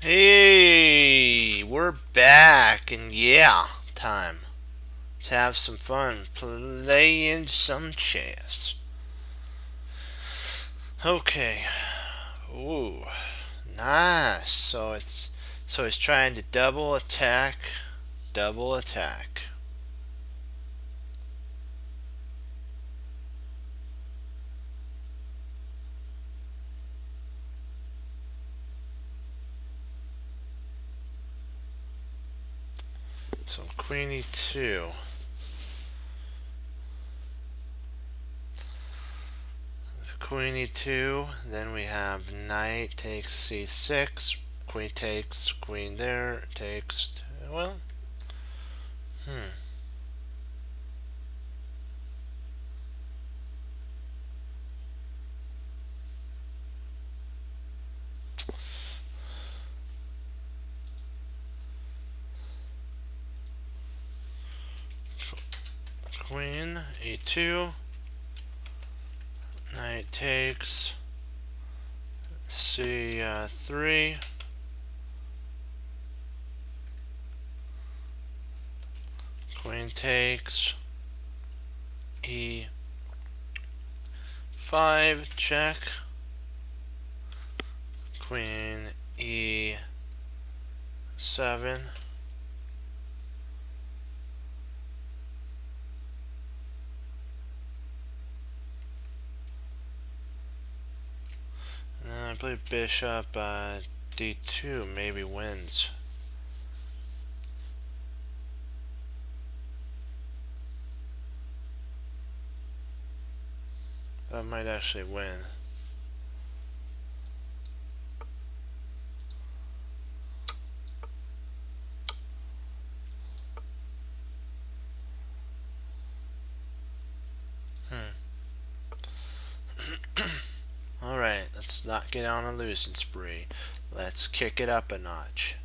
Hey, we're back, and yeah, time. Let's have some fun playing some chess. Okay. Ooh, nice. So it's trying to double attack, double attack. So queen e2. Queen e2. Then we have knight takes c6. Queen takes, queen there, takes. Well, hmm. Queen e2. Knight takes c3. Queen takes e5, check. Queen e7. And then I believe bishop d2 maybe wins. That might actually win. Alright, let's not get on a losing spree. Let's kick it up a notch.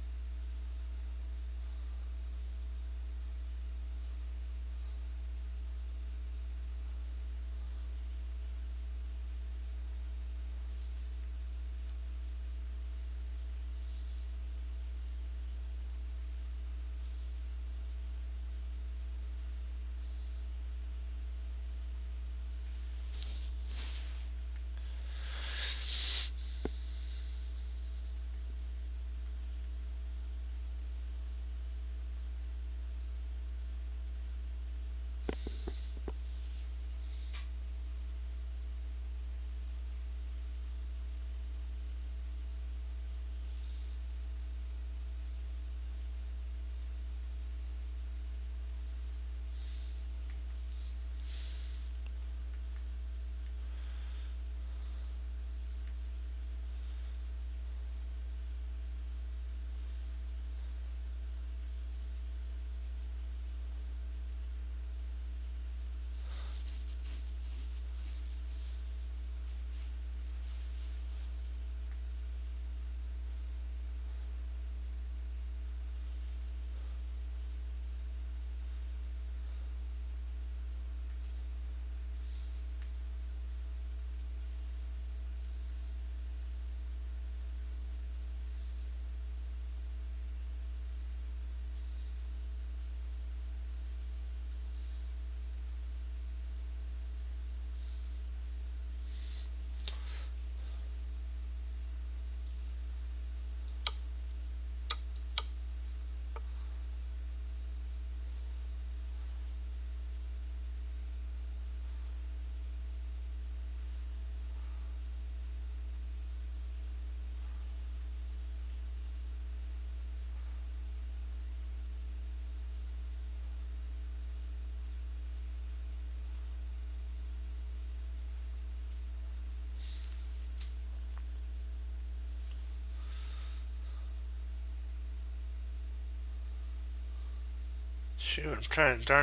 Shoot, I'm trying to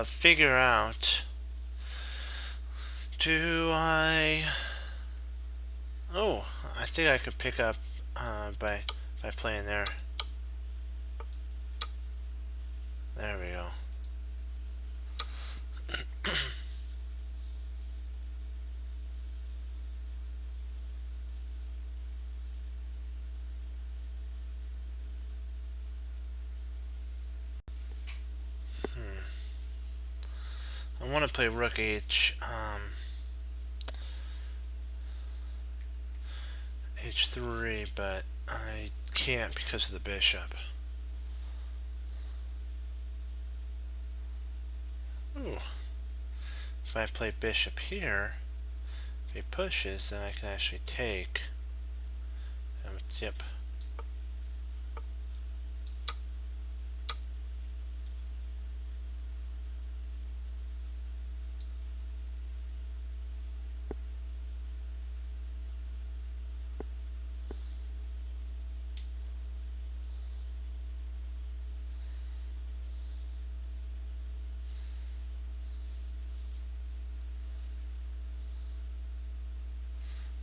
figure out, do I, oh, I think I could pick up by playing there. There we go. I want to play rook h3, but I can't because of the bishop. Ooh. If I play bishop here, if he pushes, then I can actually take. Yep.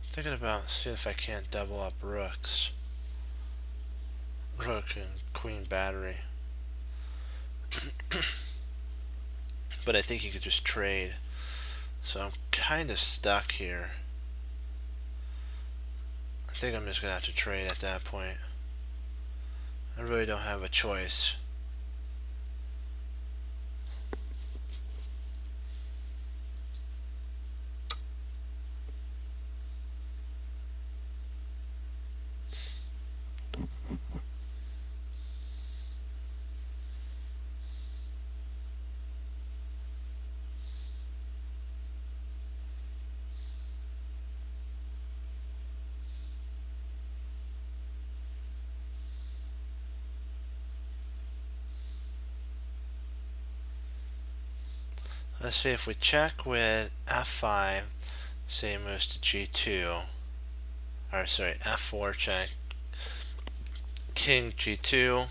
Thinking about seeing if I can't double up rooks. Rook and queen battery. But I think you could just trade. So I'm kind of stuck here. I think I'm just going to have to trade at that point. I really don't have a choice. Let's see if we check with f5, say it moves to g2, or sorry, f4 check, king g2,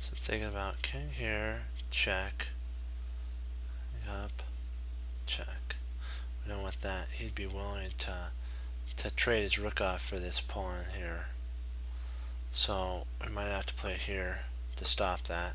so I'm thinking about king here, check, up, check. We don't want that. He'd be willing to trade his rook off for this pawn here. So we might have to play here to stop that.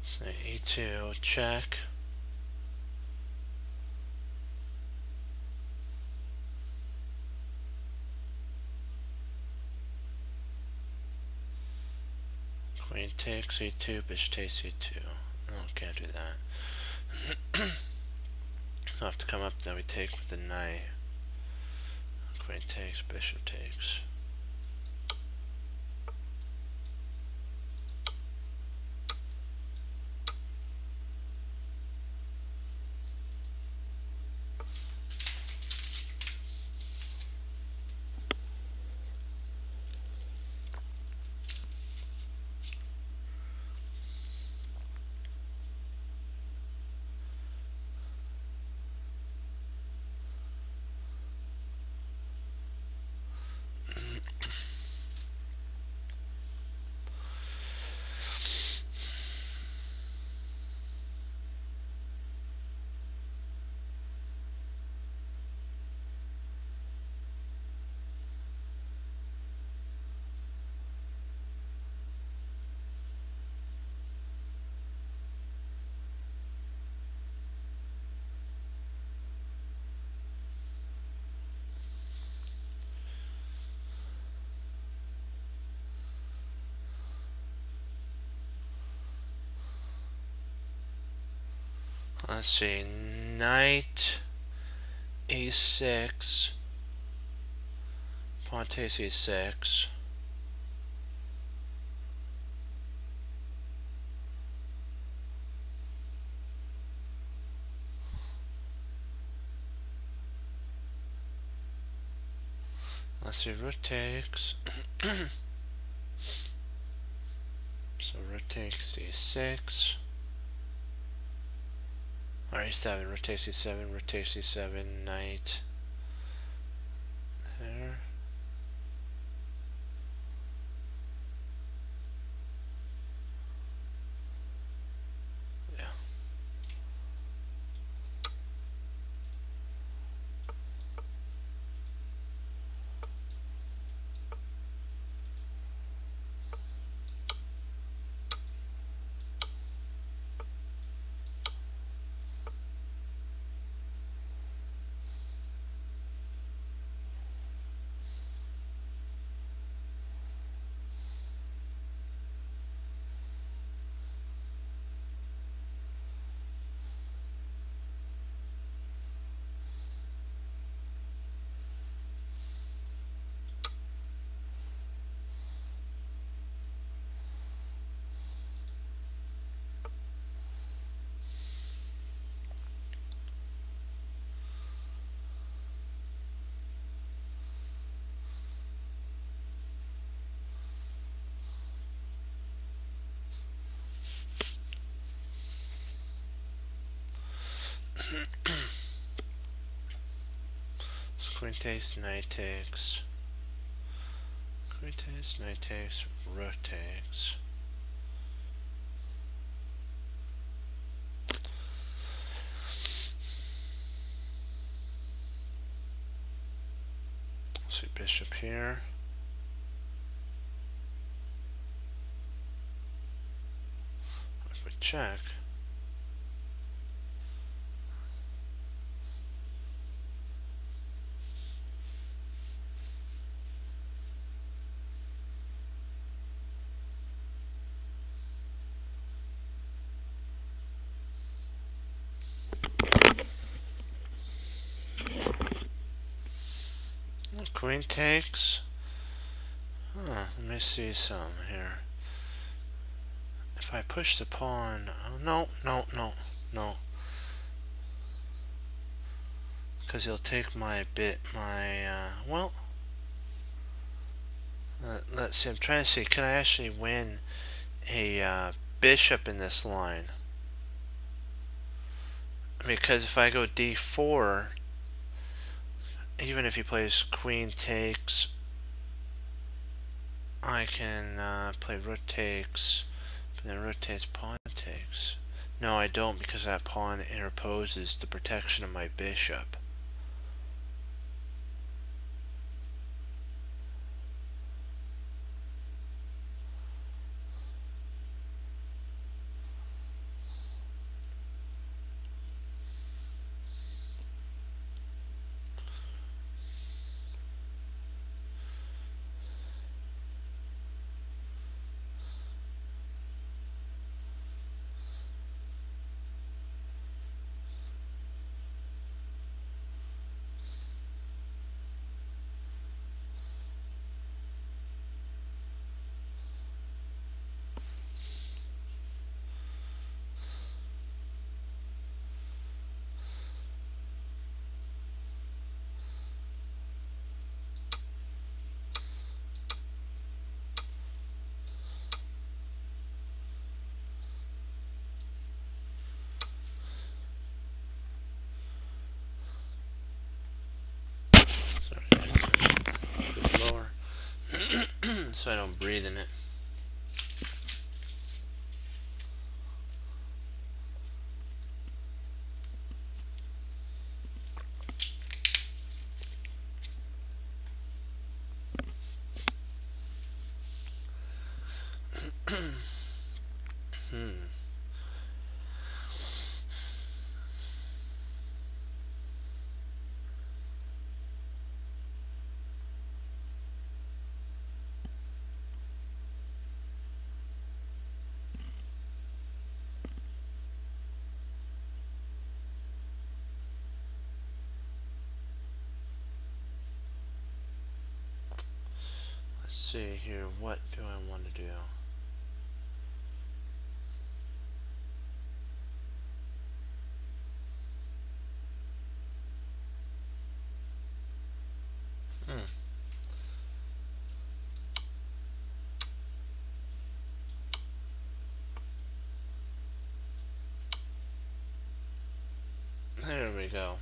So e2, check. Queen takes e2, bishop takes e2. No, can't do that. I'll have to come up, then we take with the knight. Queen takes, bishop takes. Let's see, knight e6, pawn takes e6. Let's see, rook takes. So rook takes e6. Or e7, rook takes e7, rook takes e7, knight. There. Yeah. So queen takes, knight takes. Queen takes, knight takes, rook takes. See bishop here. If we check. Queen takes. Let me see some here. If I push the pawn, oh, no. Because he'll take my well, let's see, I'm trying to see, can I actually win a bishop in this line? Because if I go d4, even if he plays queen takes, I can play rook takes, but then rook takes, pawn takes. No, I don't, because that pawn interposes the protection of my bishop. Sorry, it's lower, so I don't breathe in it. see here, what do I want to do? There we go.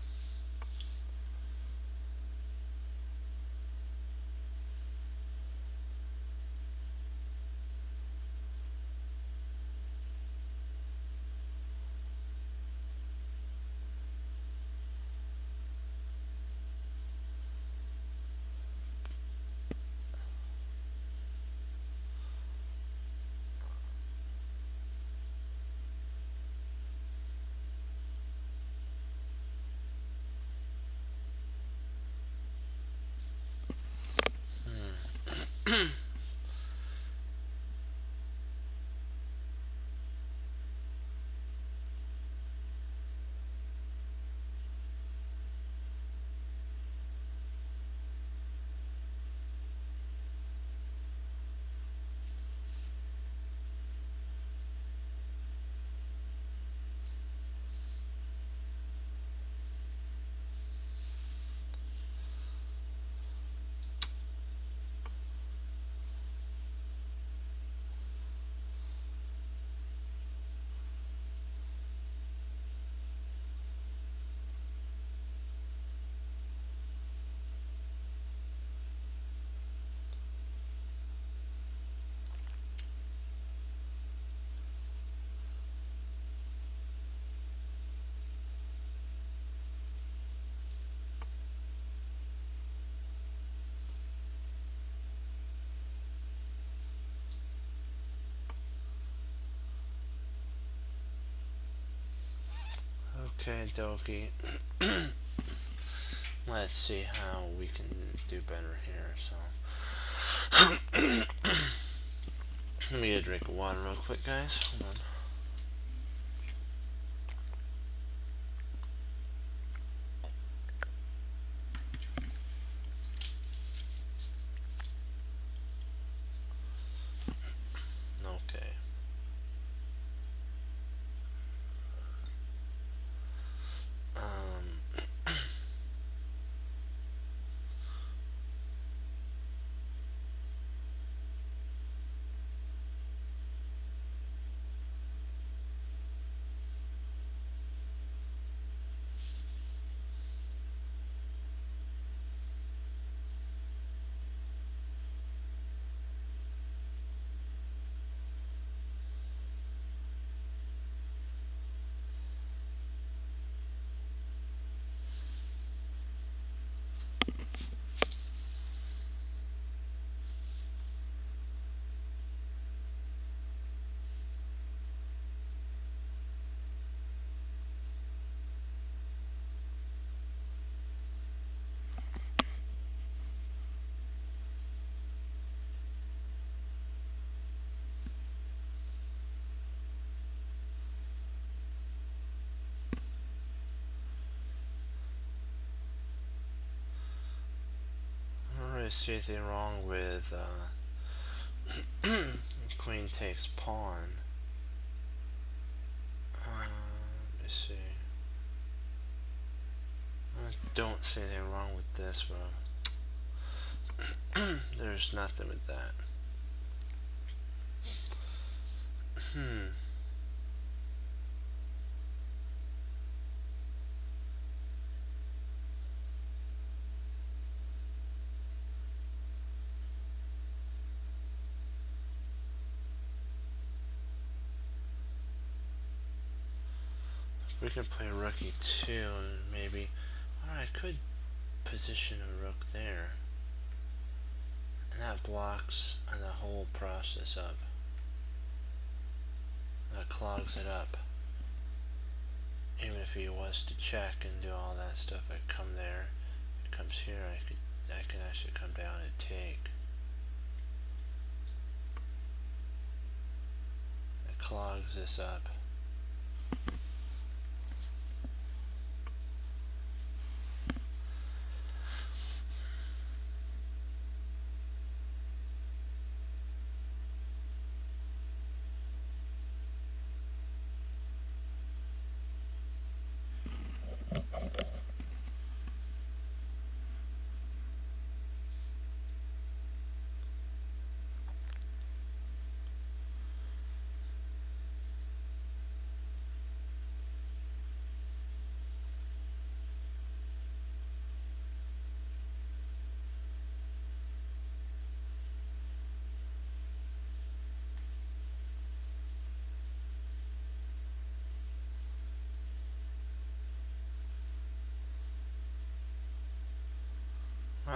Okay, dokie. Let's see how we can do better here. So, let me get a drink of water real quick, guys. Hold on. Okay. I don't really see anything wrong with queen takes pawn. Let me see. I don't see anything wrong with this, bro. There's nothing with that. We can play rook e2, maybe. Or I could position a rook there. And that blocks the whole process up. That clogs it up. Even if he was to check and do all that stuff, I'd come there. It comes here, I can actually come down and take. It clogs this up.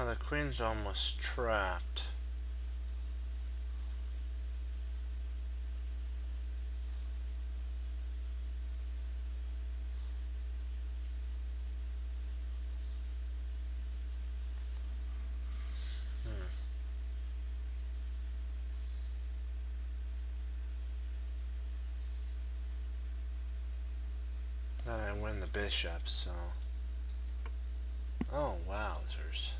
the queen's almost trapped. Then I win the bishop, so... Oh, wowzers.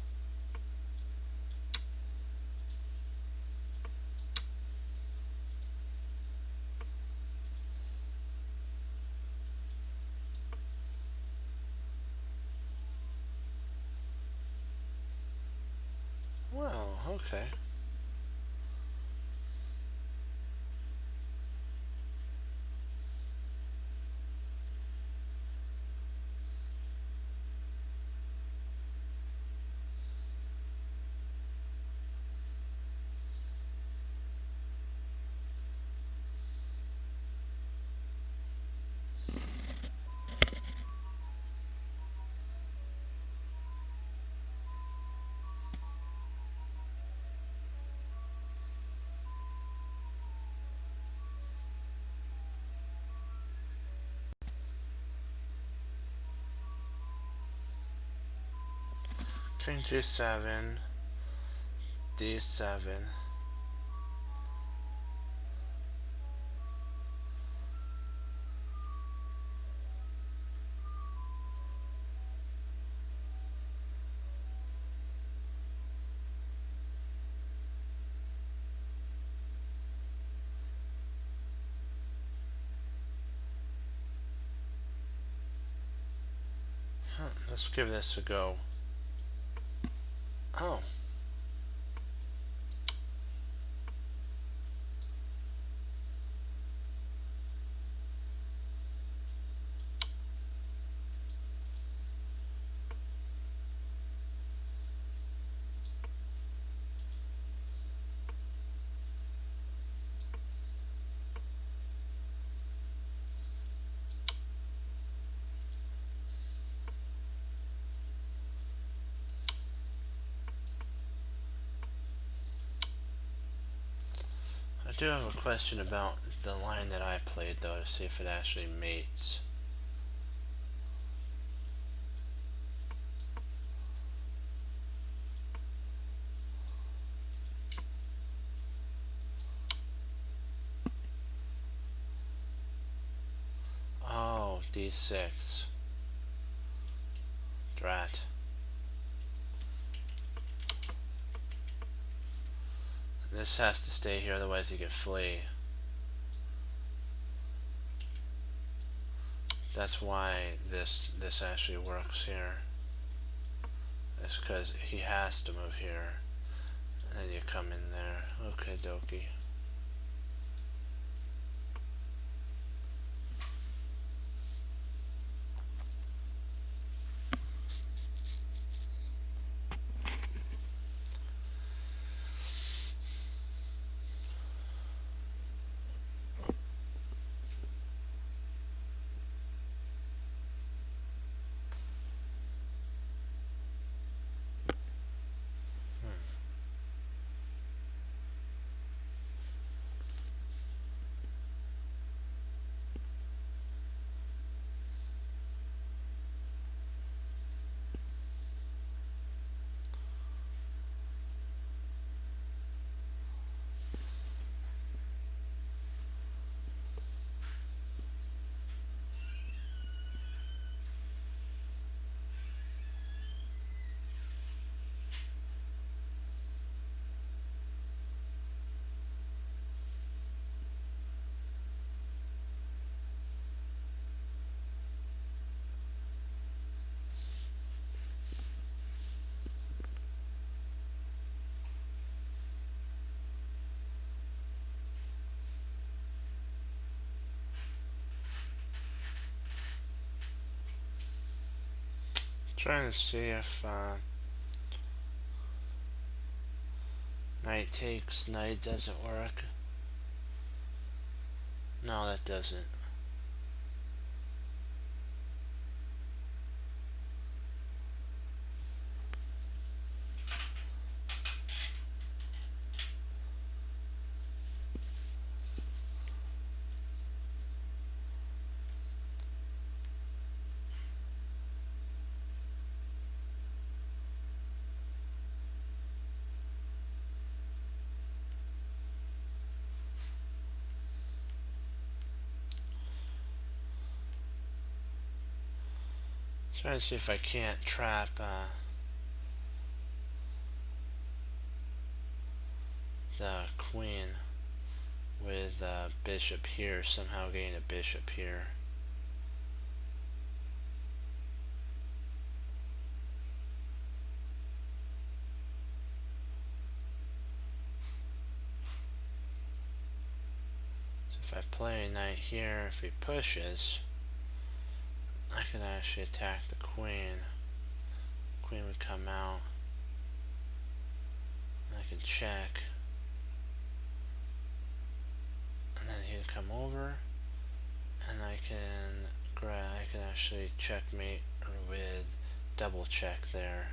Well, okay. King G7, D7. Let's give this a go. Oh. I do have a question about the line that I played, though, to see if it actually mates. Oh, D6. Drat. This has to stay here, otherwise he could flee. That's why this actually works here. It's because he has to move here. And then you come in there. Okay, dokie. Trying to see if knight takes, knight doesn't work. No, that doesn't. Trying to see if I can't trap the queen with bishop here, somehow getting a bishop here. So if I play a knight here, if he pushes, I can actually attack the queen. Queen would come out. I can check. And then he'd come over. And I can actually checkmate with double check there.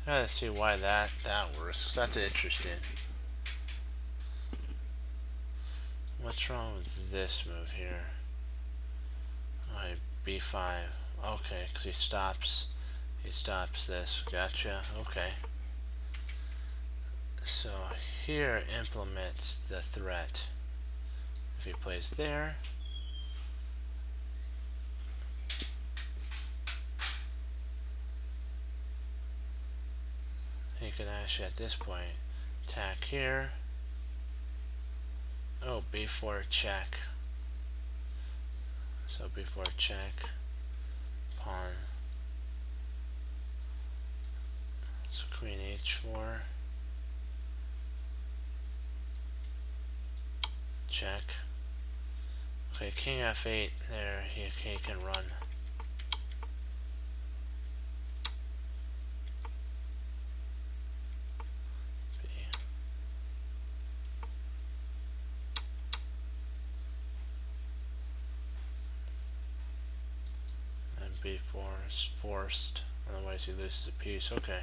I gotta see why that works, because that's interesting. What's wrong with this move here? Oh, b5. Okay, because he stops this. Gotcha. Okay. So here implements the threat. If he plays there, he can actually at this point attack here. Oh, b4 check. So b4 check. Pawn. So queen h4. Check. Okay, king f8 there, he can run. B. And b4 is forced, otherwise he loses a piece. Okay.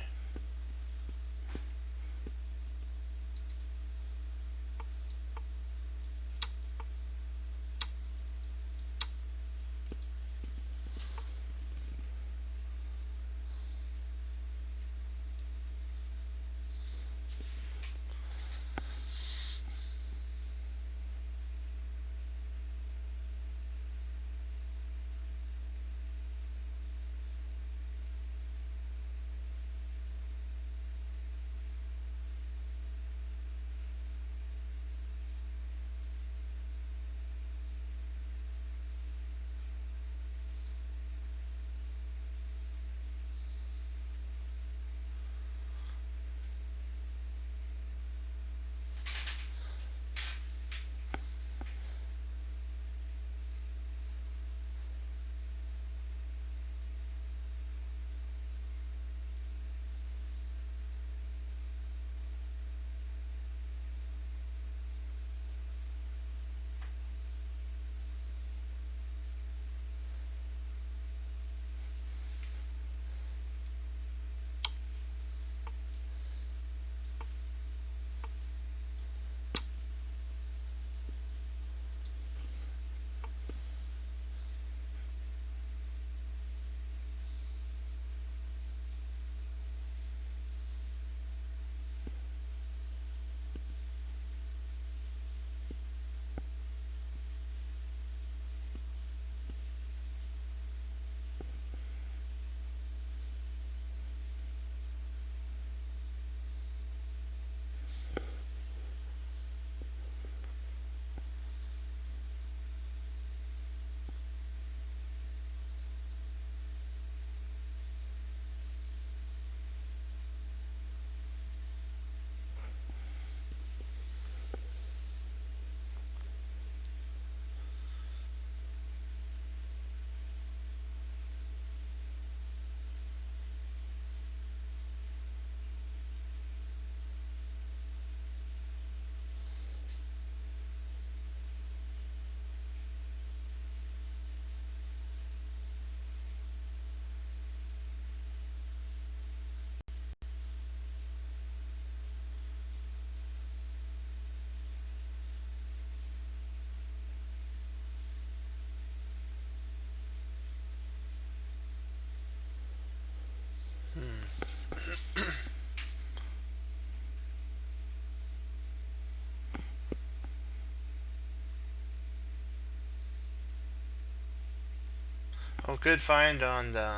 Oh, good find on the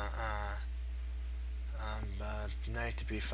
knight to b5.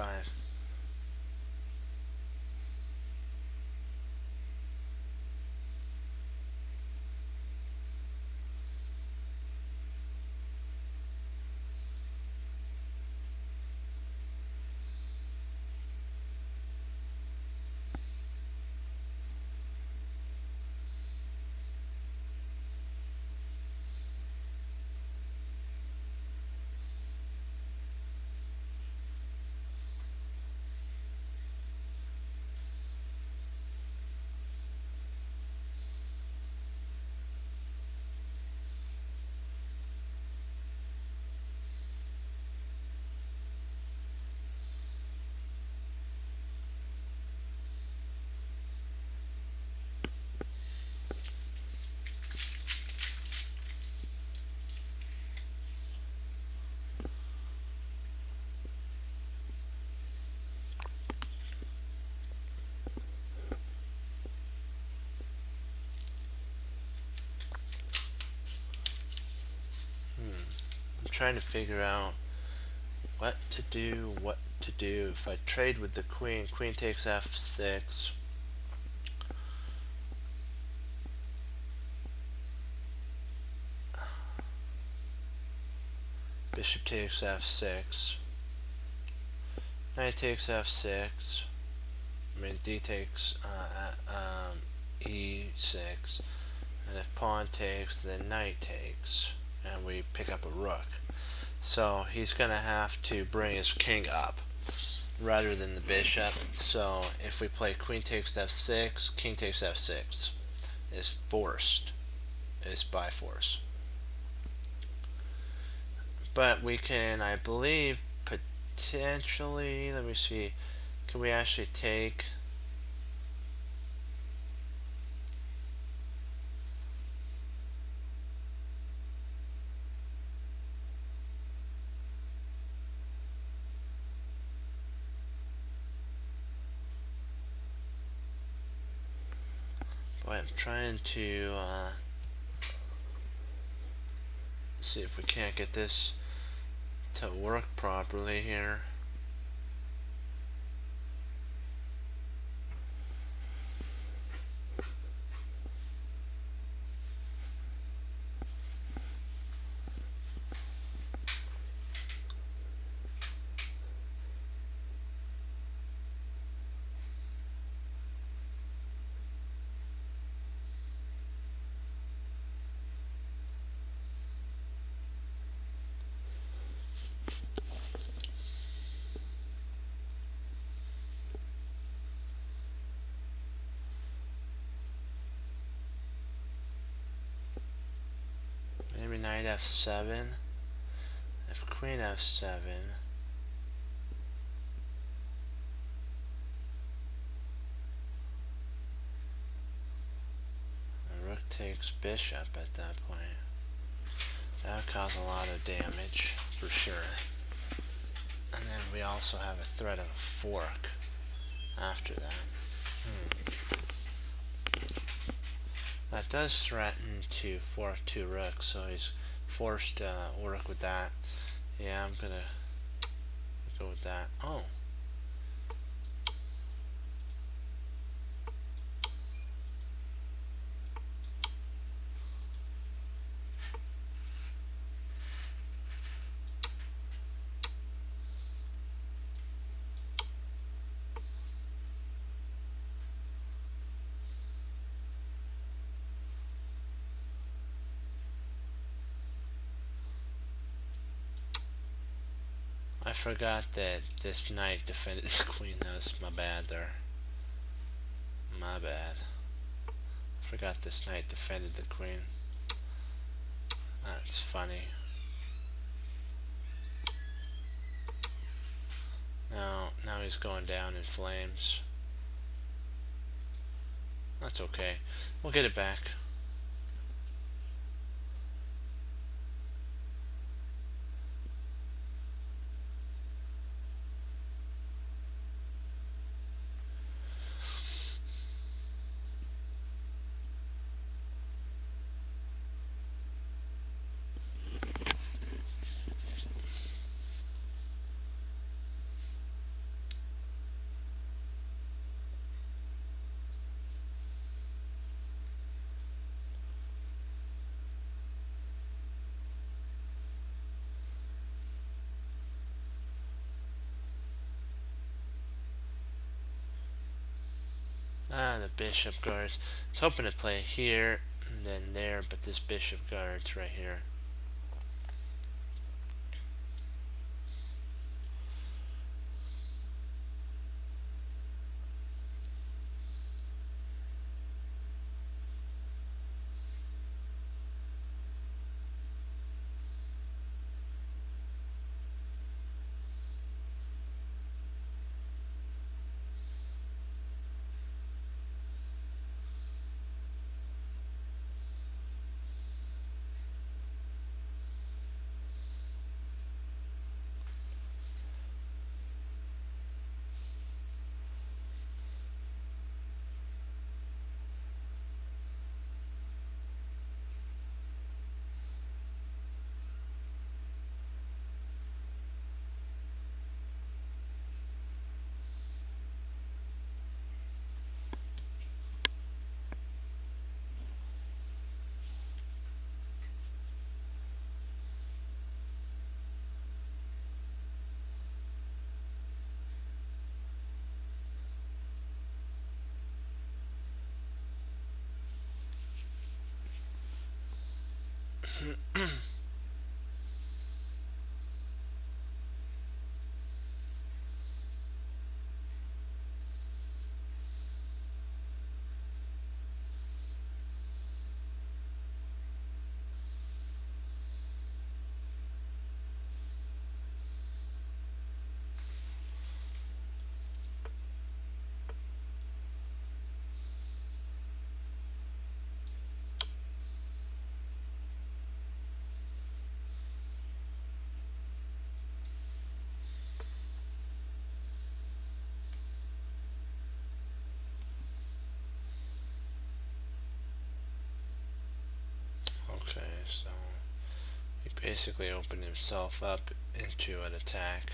I'm trying to figure out what to do. If I trade with the queen, queen takes f6. Bishop takes f6. Knight takes f6. I mean, d takes e6. And if pawn takes, then knight takes. And we pick up a rook. So he's going to have to bring his king up rather than the bishop. So if we play queen takes f6, king takes f6, is forced. Is by force. But we can, I believe, potentially, let me see, can we actually take boy, I'm trying to see if we can't get this to work properly here. Maybe knight f7. If queen f7, rook takes bishop at that point. That would cause a lot of damage for sure. And then we also have a threat of a fork after that. That does threaten to fork two rooks, so he's forced to work with that. Yeah, I'm gonna go with that. Oh. I forgot that this knight defended the queen. That was my bad there. My bad. I forgot this knight defended the queen. That's funny. Now he's going down in flames. That's okay. We'll get it back. The bishop guards. I was hoping to play here and then there, but this bishop guards right here. Okay, so he basically opened himself up into an attack.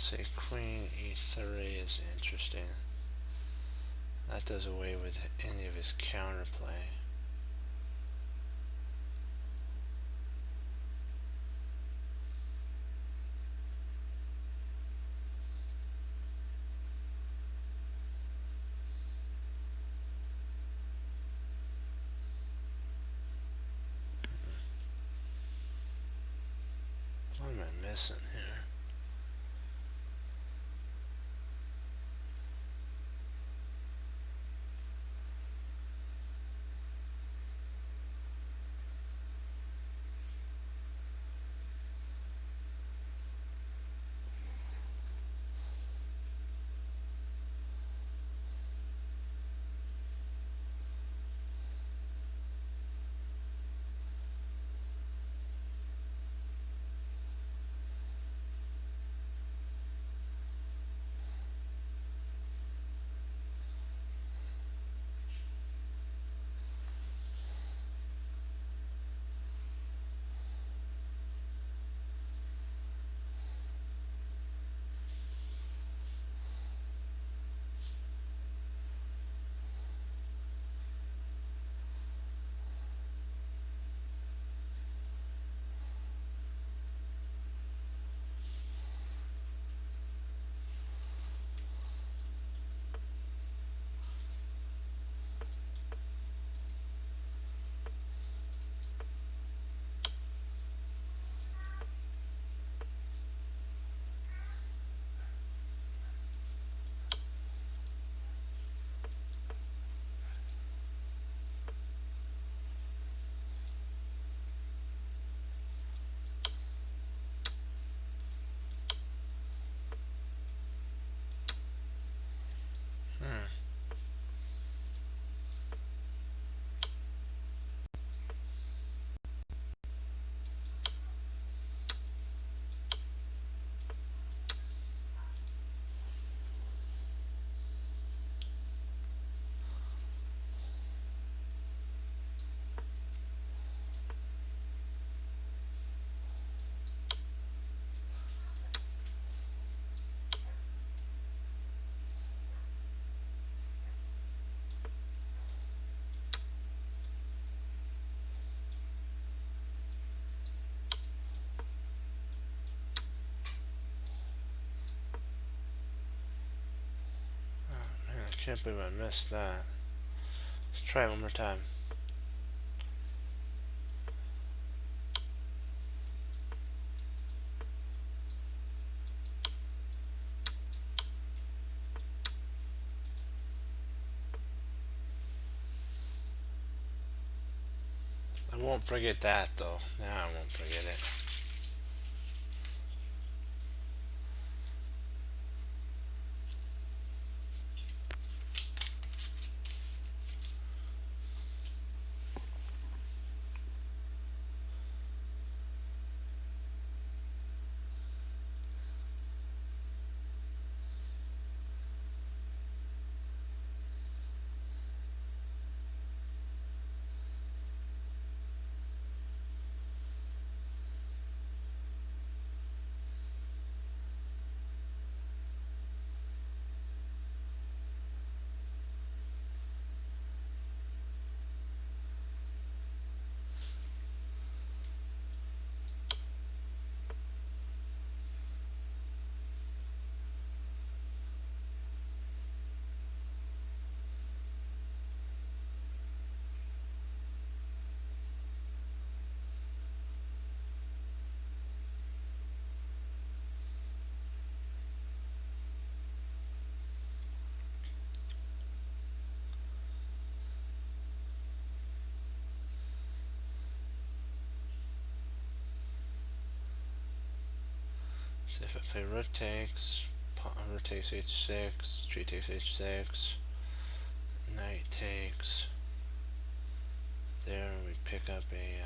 say queen e3 is interesting. That does away with any of his counterplay. What am I missing here? Man, I can't believe I missed that. Let's try it one more time. I won't forget that though. Now I won't forget it. So if I play rook takes, rook takes h6, tree takes h6, knight takes, there we pick up a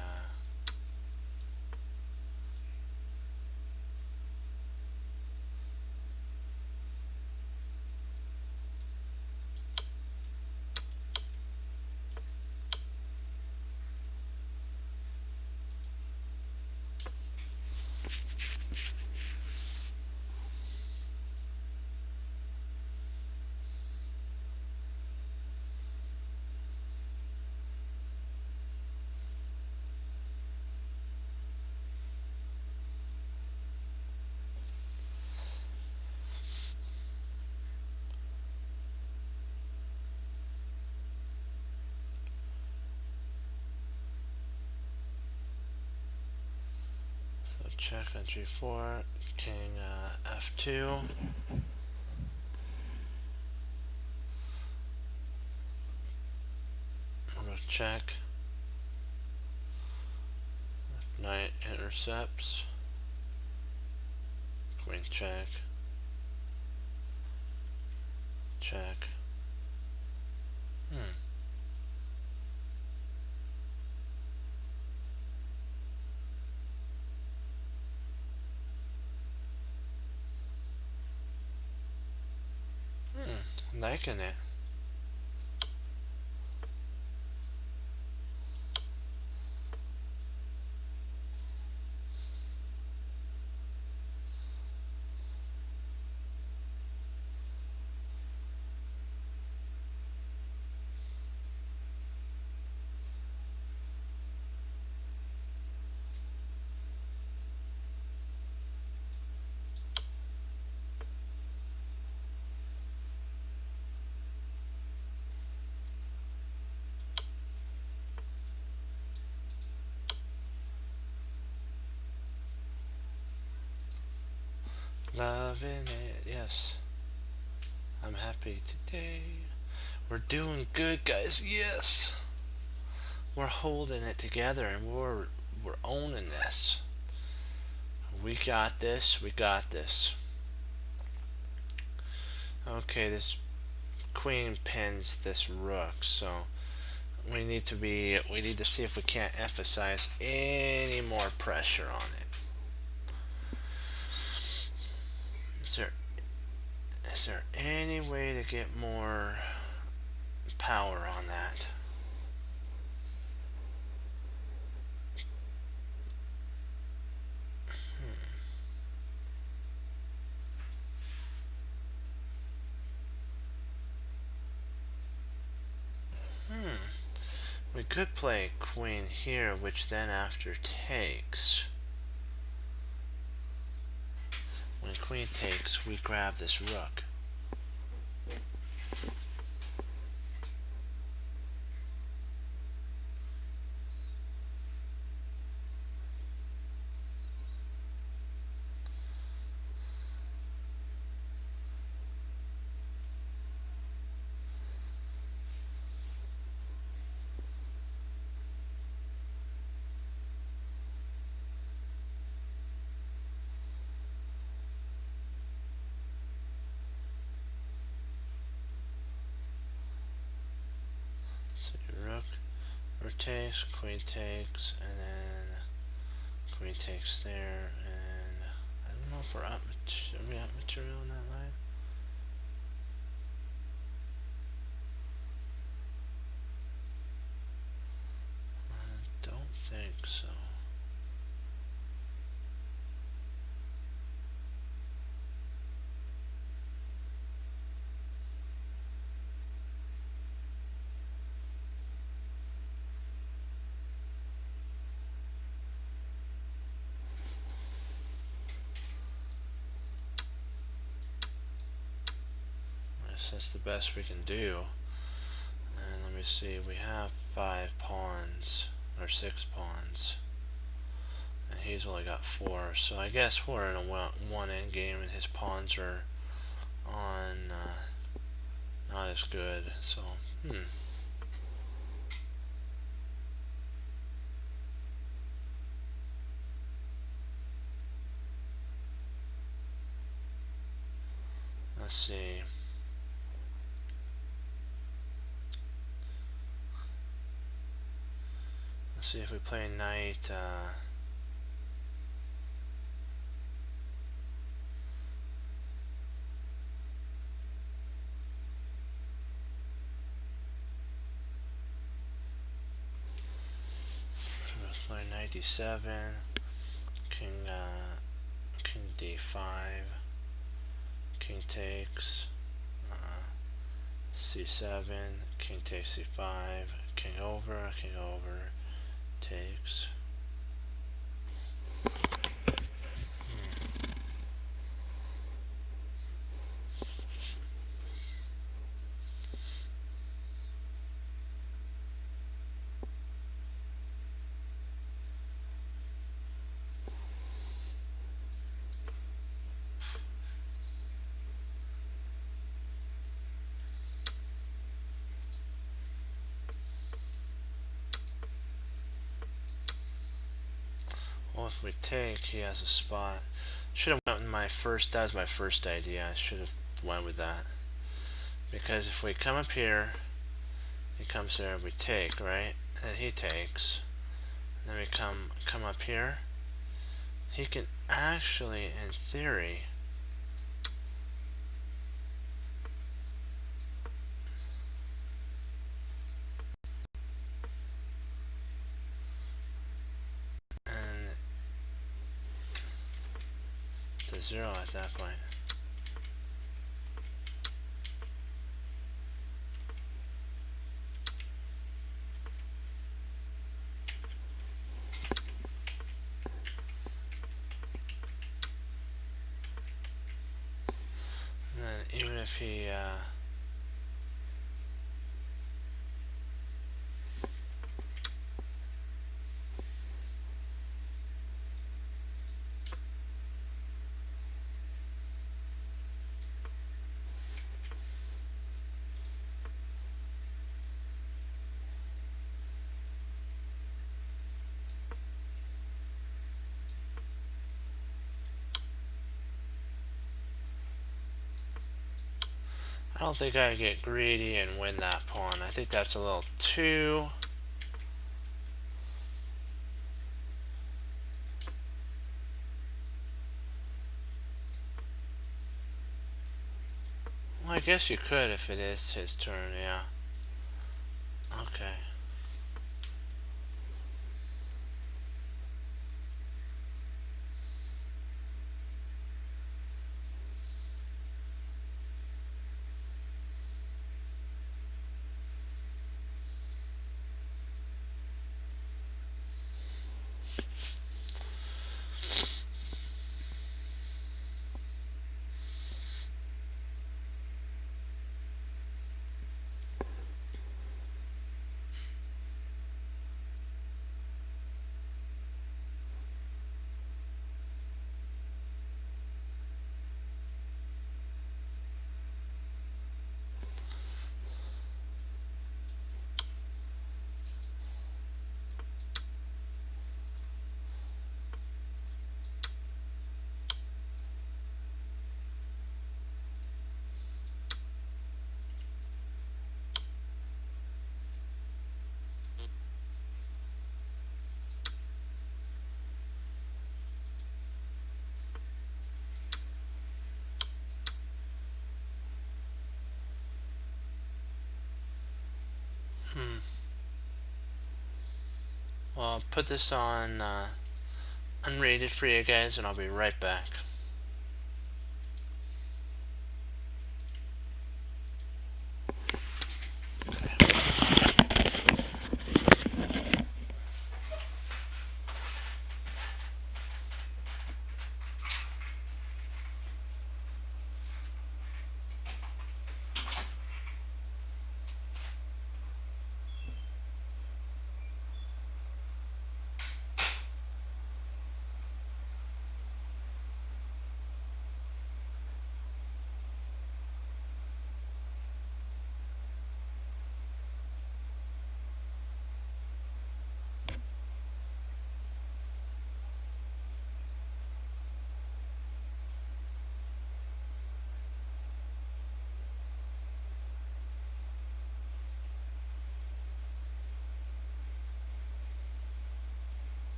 So check on g4, king f2. Rook check. Knight intercepts. Queen check. Check. Liking it. Loving it, yes. I'm happy today. We're doing good, guys, yes. We're holding it together and we're owning this. We got this, we got this. Okay, this queen pins this rook, so we need to see if we can't emphasize any more pressure on it. Is there any way to get more power on that? We could play queen here, which then after takes. When queen takes, we grab this rook. So rook takes, queen takes, and then queen takes there, and I don't know if we're up. Are we up material in that line? I don't think so. That's the best we can do. And let me see, we have 5 pawns, or 6 pawns. And he's only got 4, so I guess we're in a one end game and his pawns are on not as good, so let's see. Let's see if we play knight. Let's play knight d7, king d5, king takes, c7, king takes c5, king over, takes. if we take, he has a spot. Should have went with my first, that was my first idea. I should have went with that. Because if we come up here, he comes there, we take, right? And he takes. And then we come up here. He can actually, in theory, and it's a 0 at that point. And then even if he I don't think I get greedy and win that pawn. I think that's a little too... Well, I guess you could if it is his turn, yeah. Okay. Well, I'll put this on unrated for you guys, and I'll be right back.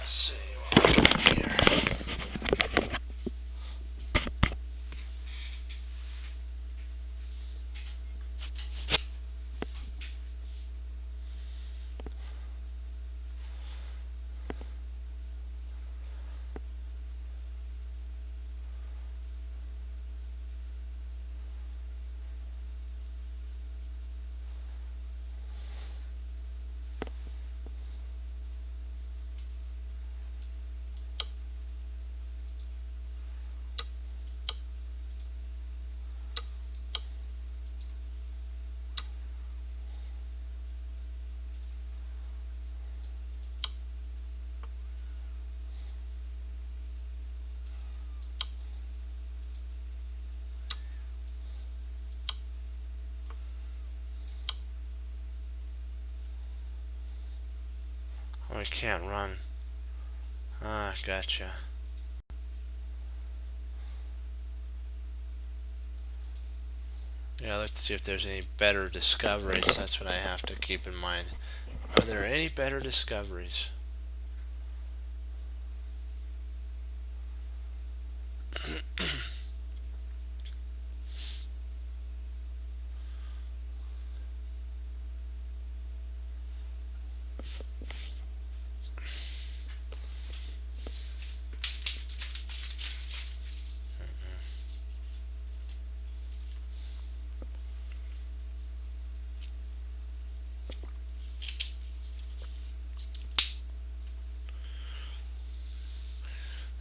see what we got here. Oh, we can't run. Ah, gotcha. Yeah, I'd like to see if there's any better discoveries. That's what I have to keep in mind. Are there any better discoveries?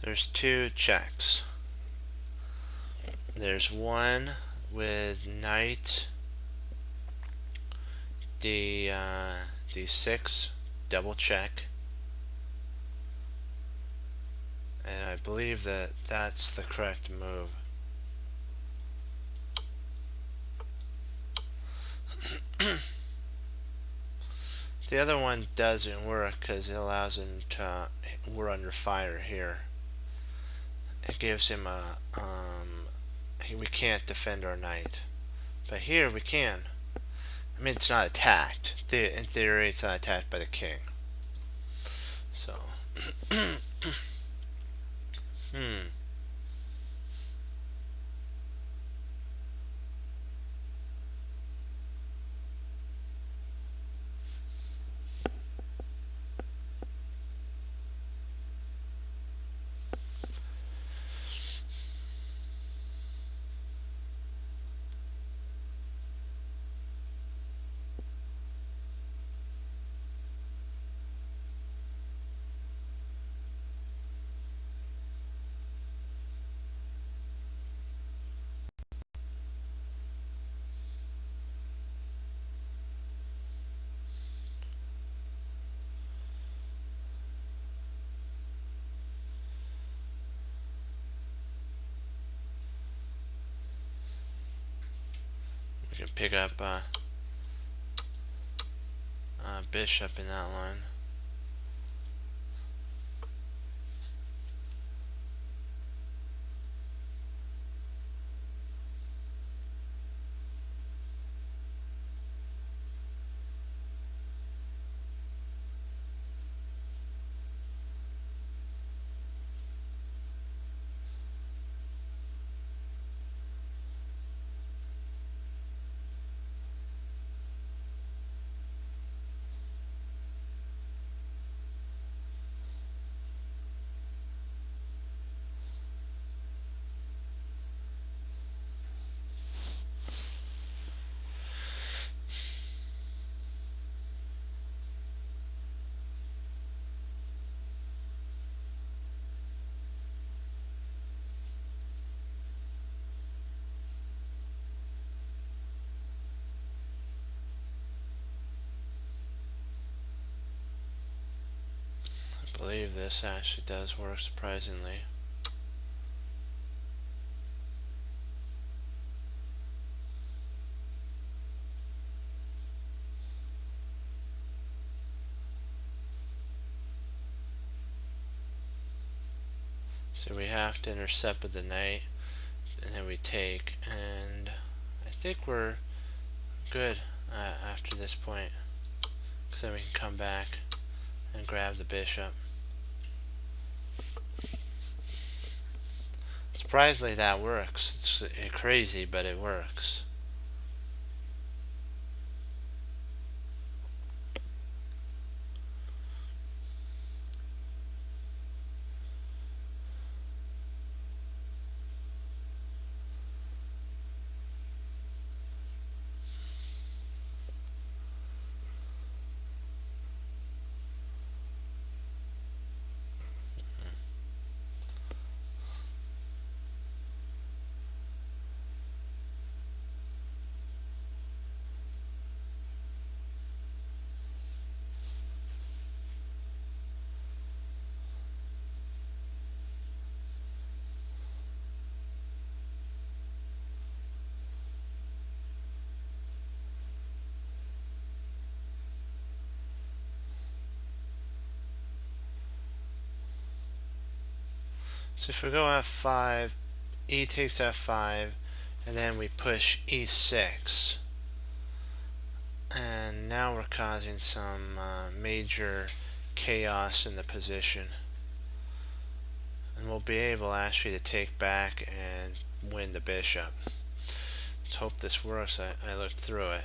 There's two checks. There's one with knight d6 double check, and I believe that that's the correct move. The other one doesn't work because it allows him to, we're under fire here. It gives him a we can't defend our knight, but here we can. I mean, it's not attacked. In theory, it's not attacked by the king. So, we can pick up bishop in that line. I believe this actually does work surprisingly. So we have to intercept with the knight, and then we take, and I think we're good after this point, because then we can come back and grab the bishop. Surprisingly, that works. It's crazy, but it works. So if we go f5, e takes f5, and then we push e6. And now we're causing some major chaos in the position. And we'll be able actually to take back and win the bishop. Let's hope this works. I looked through it.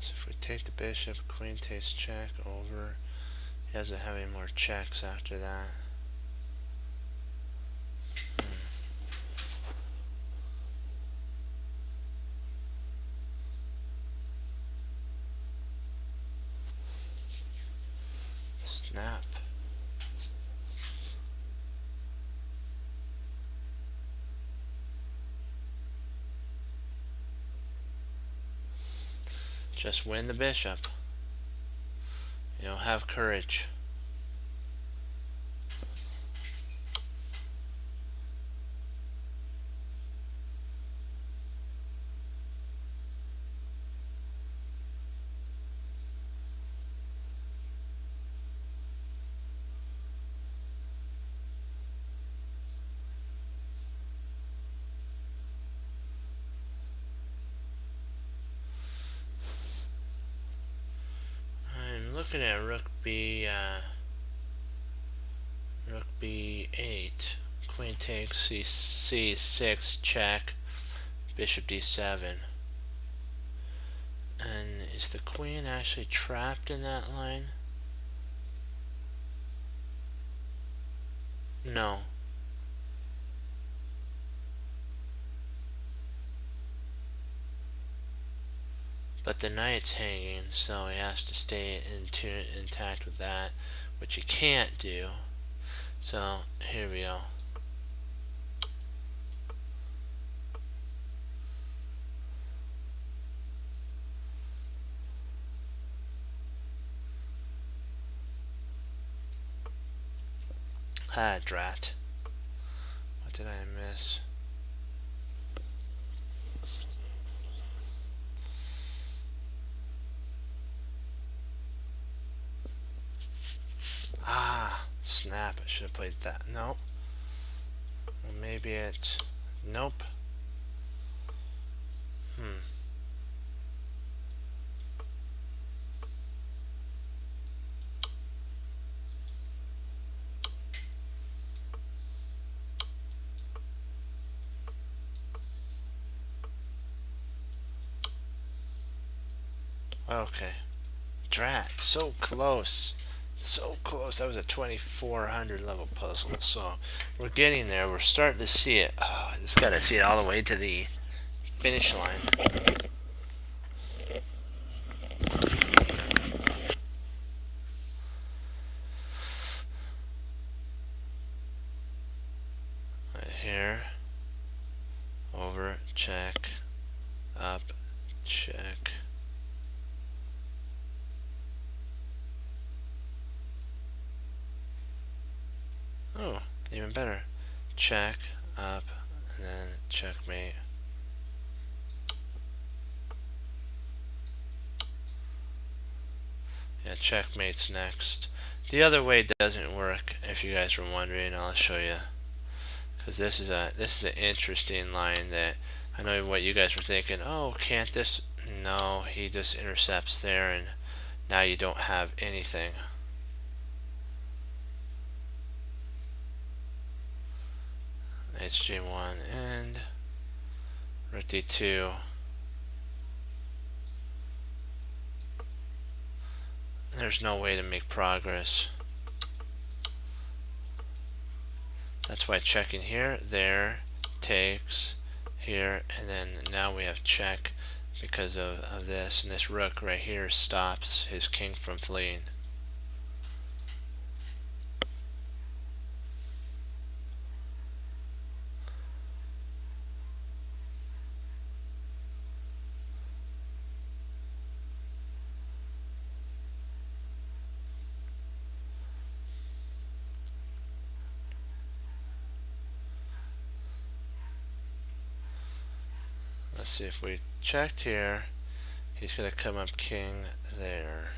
So if we take the bishop, queen takes check over. He doesn't have any more checks after that. Snap. Just win the bishop. You know, have courage. I'm looking at rook b8. Queen takes c6 check. Bishop d7. And is the queen actually trapped in that line? No. But the knight's hanging, so he has to stay intact with that, which he can't do. So here we go. Ah, drat. What did I miss? Ah, snap. I should have played that. No. Well, maybe it's... Nope. Okay. Drat. So close. So close. That was a 2400 level puzzle. So we're getting there. We're starting to see it. Oh, I just gotta see it all the way to the finish line. Right here. Over check, up, check. Oh, even better. Check, up, and then checkmate. Yeah, checkmate's next. The other way doesn't work, if you guys were wondering. I'll show you. Because this is an interesting line that I know what you guys were thinking. Oh, can't this? No, he just intercepts there, and now you don't have anything. HG1 and rook D2. There's no way to make progress. That's why checking here, there, takes, here, and then now we have check because of this, and this rook right here stops his king from fleeing. Let's see, if we checked here, he's going to come up king there.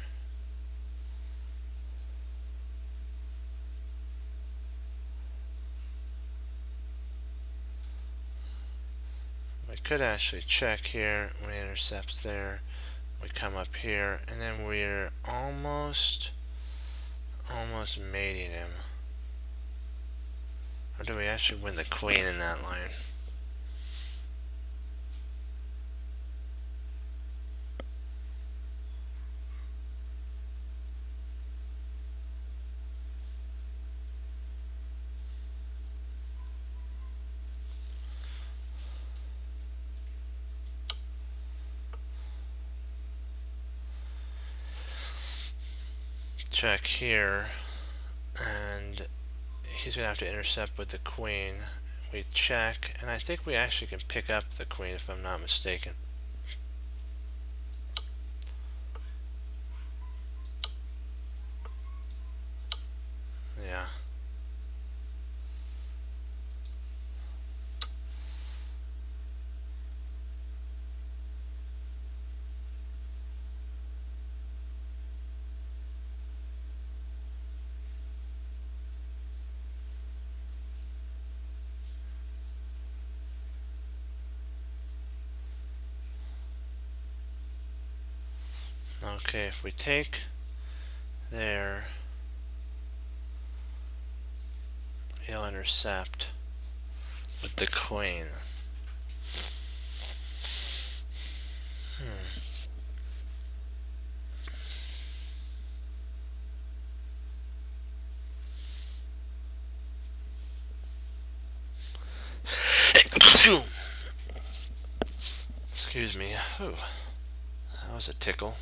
We could actually check here when he intercepts there. We come up here, and then we're almost mating him. Or do we actually win the queen in that line? Check here, and he's gonna have to intercept with the queen. We check, and I think we actually can pick up the queen if I'm not mistaken. Yeah. Okay, if we take there, he'll intercept with the queen. Excuse me. Ooh, that was a tickle.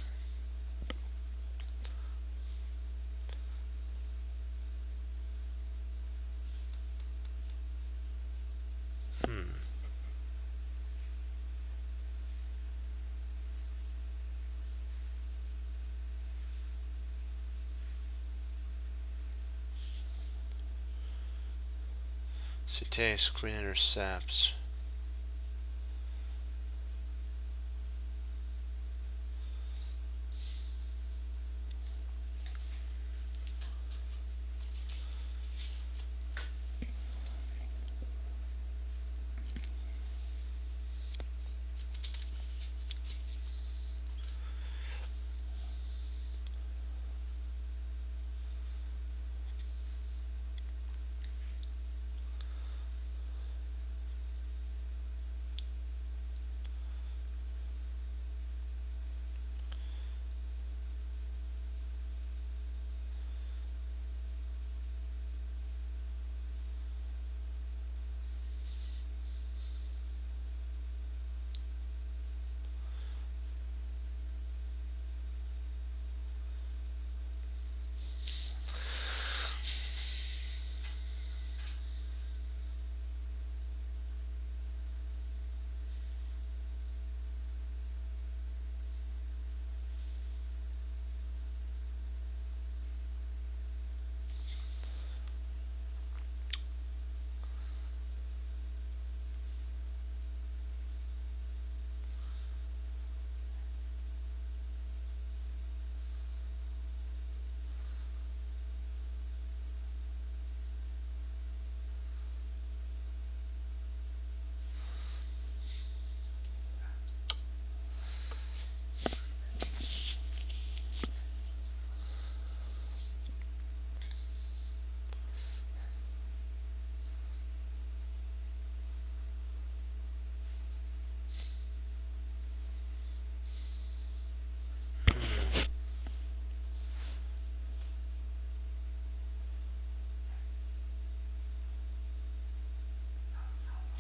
So takes, queen intercepts.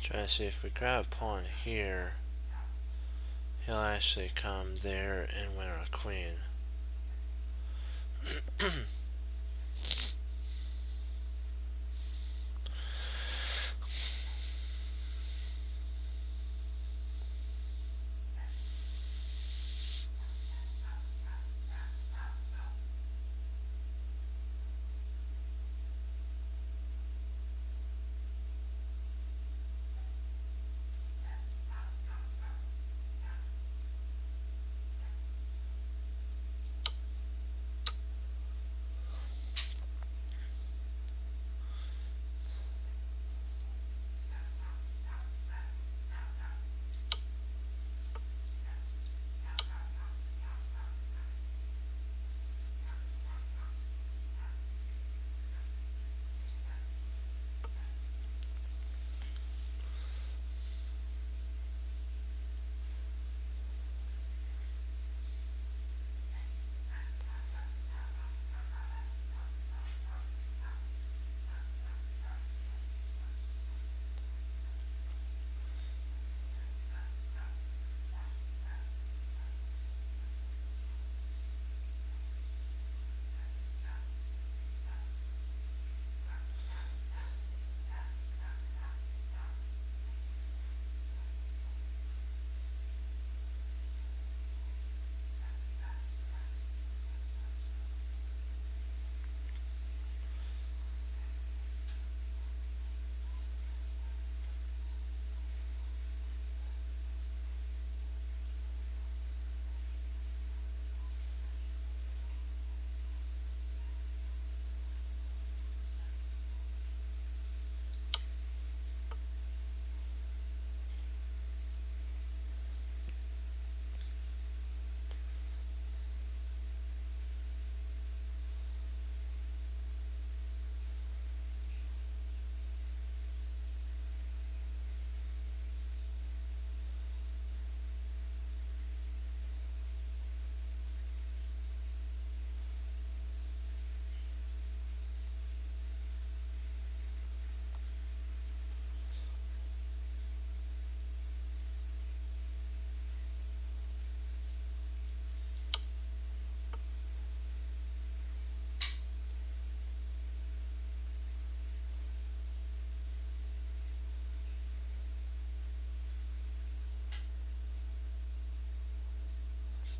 Try to see if we grab a pawn here, he'll actually come there and win our queen.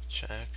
Check.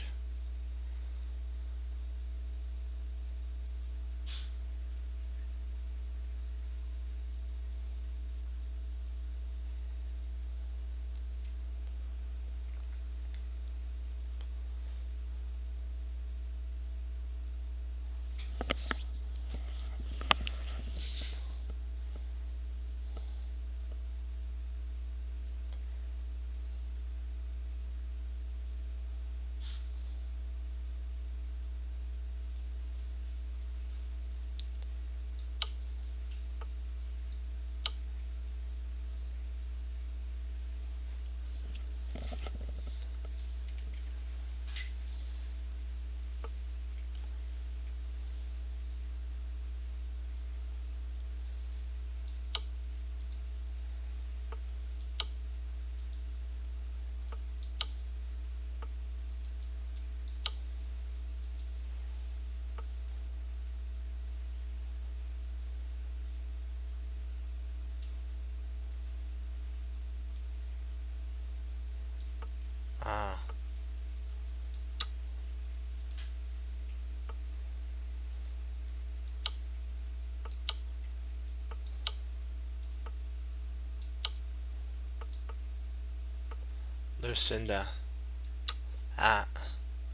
Ah. Lucinda. Ah.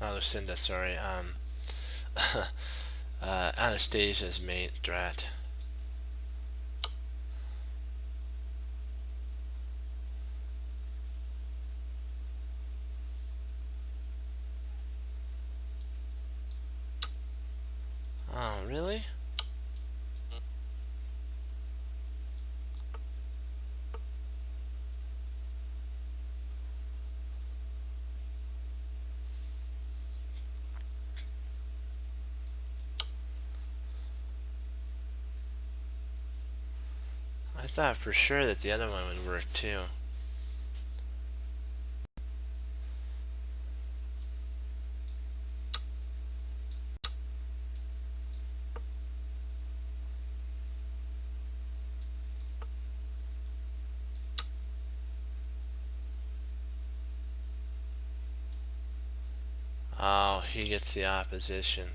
Not Lucinda, sorry. Anastasia's mate, Drat. Oh, really? thought for sure that the other one would work too. Oh, he gets the opposition.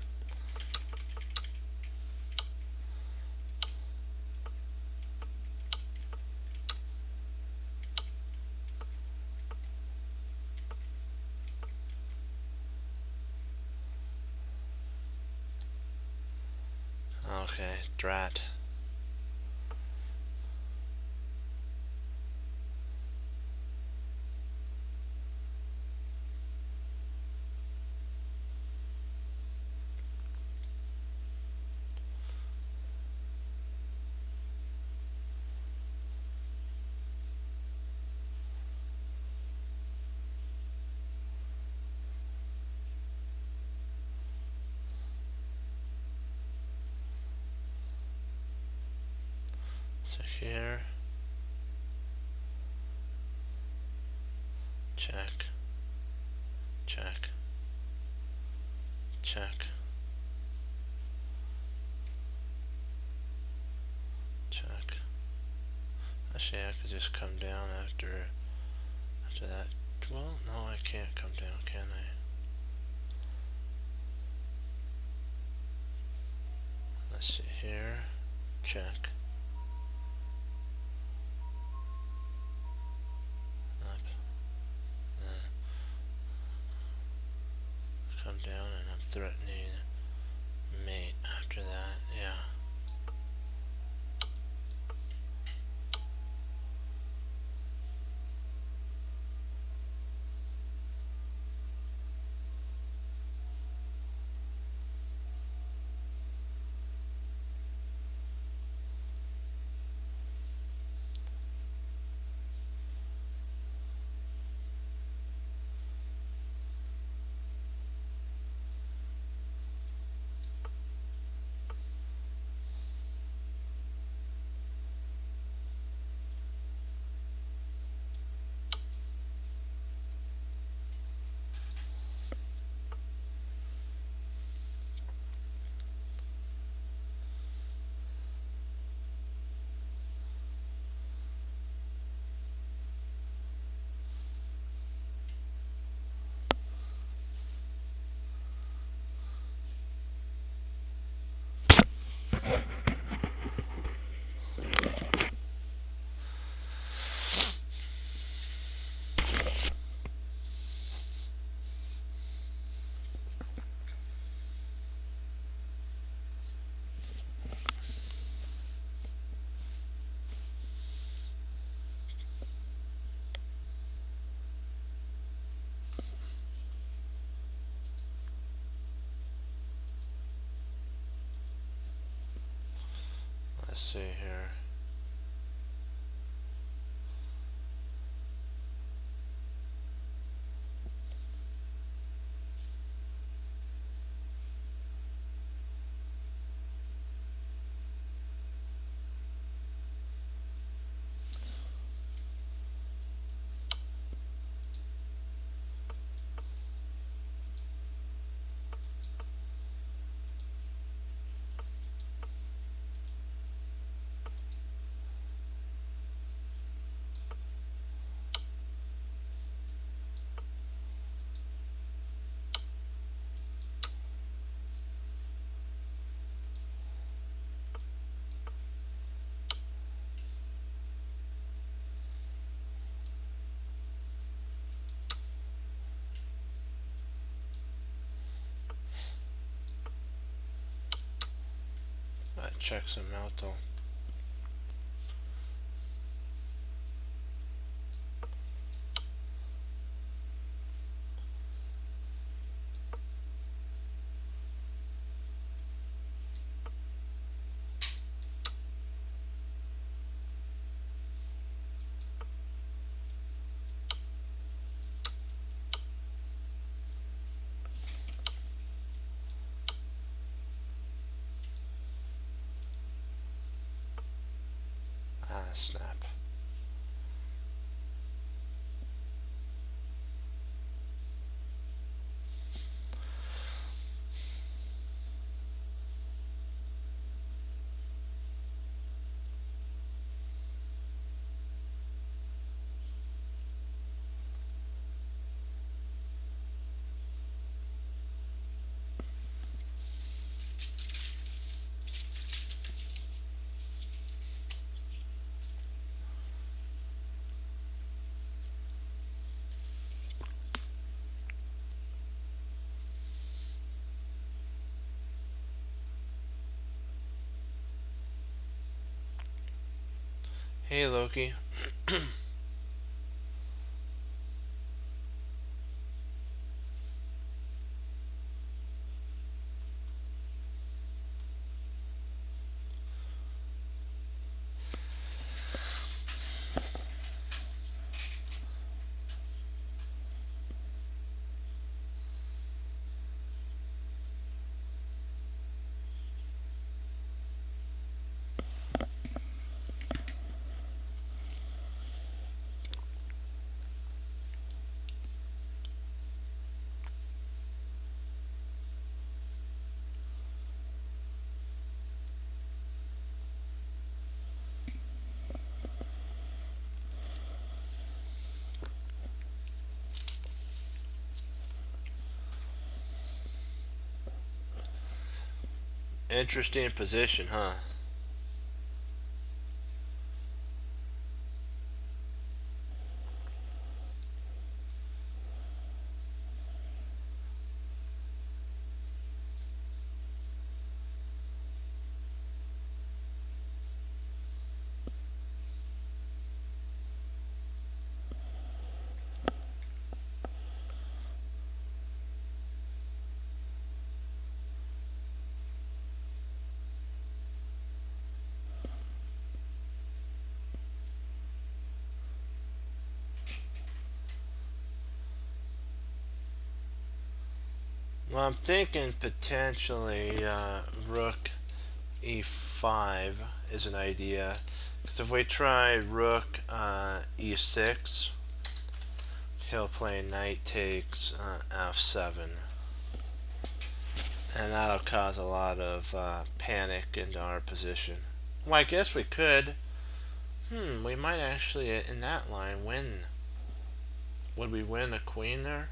Okay, drat. So here, check, check, check, check. Actually, I could just come down after that. Well, no, I can't come down, can I? Let's see here, check. Up, then come down, and I'm threatening mate after that, yeah. Let's see here. That checks him out though. snap. Hey, Loki. Interesting position, huh? Well, I'm thinking potentially rook e5 is an idea. Because if we try rook e6, he'll play knight takes f7. And that'll cause a lot of panic into our position. Well, I guess we could. We might actually, in that line, win. Would we win a queen there?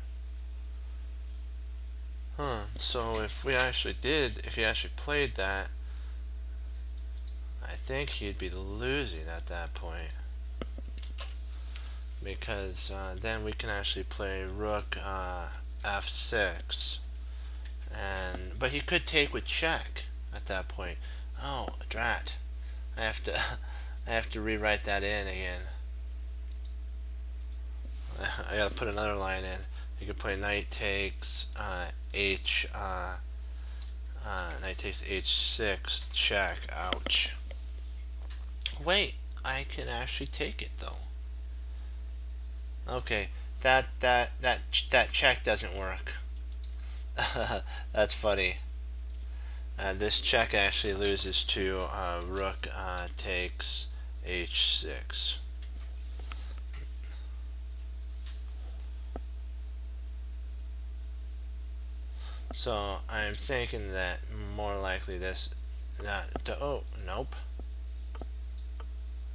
So if we actually did, if he actually played that, I think he'd be losing at that point. Because then we can actually play rook f6. But he could take with check at that point. Oh, drat. I have to I have to rewrite that in again. I gotta put another line in. You could play knight takes knight takes h6 check. Ouch. Wait, I can actually take it though. Okay, that check doesn't work. That's funny. This check actually loses to rook takes h6. So I'm thinking that more likely this oh, nope.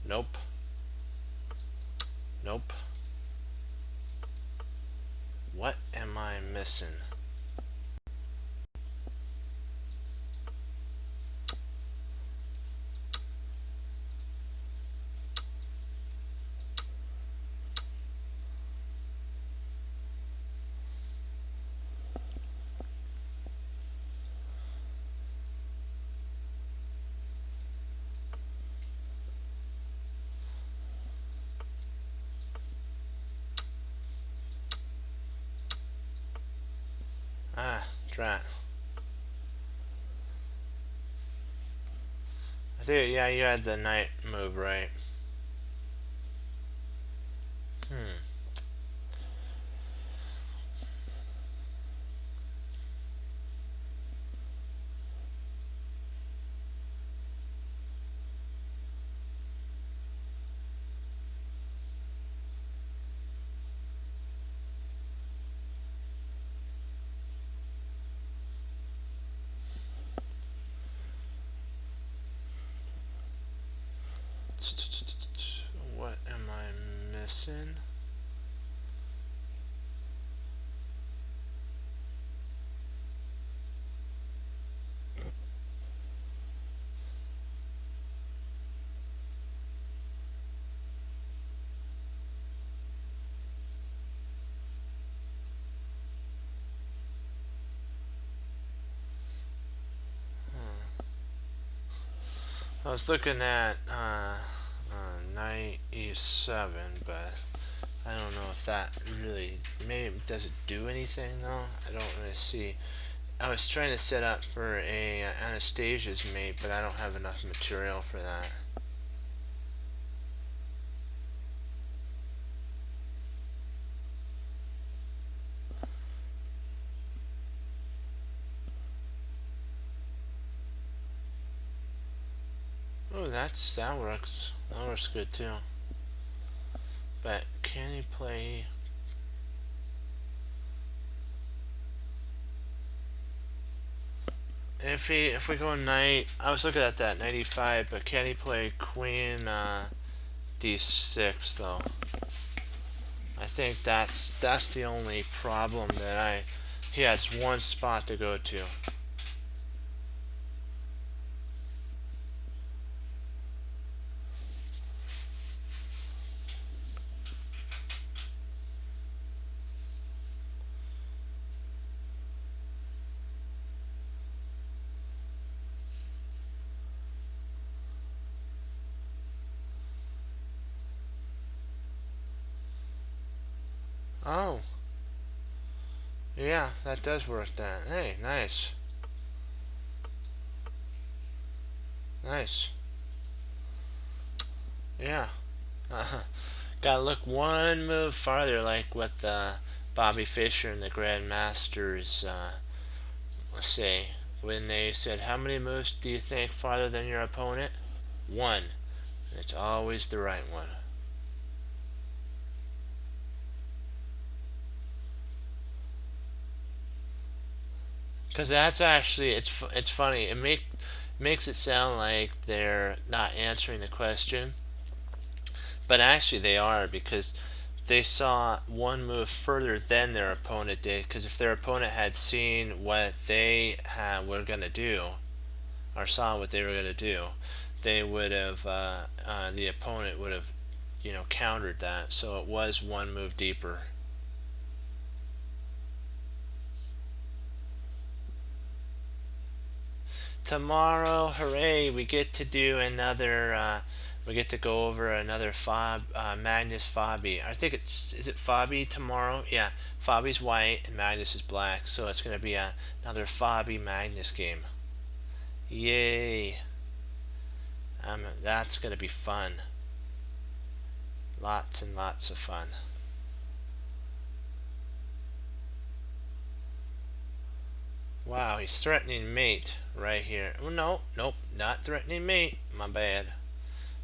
Nope. Nope. What am I missing? Drat. I think, yeah, you had the knight move, right? What am I missing? I was looking at knight e7, but I don't know if that really, maybe does it do anything though? I don't really see. I was trying to set up for a Anastasia's mate, but I don't have enough material for that. Oh, that works. That works good too. But can he play? If we go knight, I was looking at that 95, but can he play queen d6 though? I think that's the only problem that he has one spot to go to. Oh, yeah, that does work. That, hey, nice, nice. Yeah. Gotta look one move farther, like what Bobby Fischer and the Grandmasters, let's say, when they said, how many moves do you think farther than your opponent? One. And it's always the right one. Because that's actually, it's funny. Makes it sound like they're not answering the question, but actually they are, because they saw one move further than their opponent did. Because if their opponent had seen what they were going to do, or saw what they were going to do, they would have, the opponent would have, countered that. So it was one move deeper. Tomorrow, hooray, we get to do another, we get to go over another Magnus Fabi. I think is it Fabi tomorrow? Yeah, Fabi's white and Magnus is black, so it's going to be another Fabi Magnus game. Yay. That's going to be fun. Lots and lots of fun. Wow, he's threatening mate right here. Oh, no, nope, not threatening mate. My bad.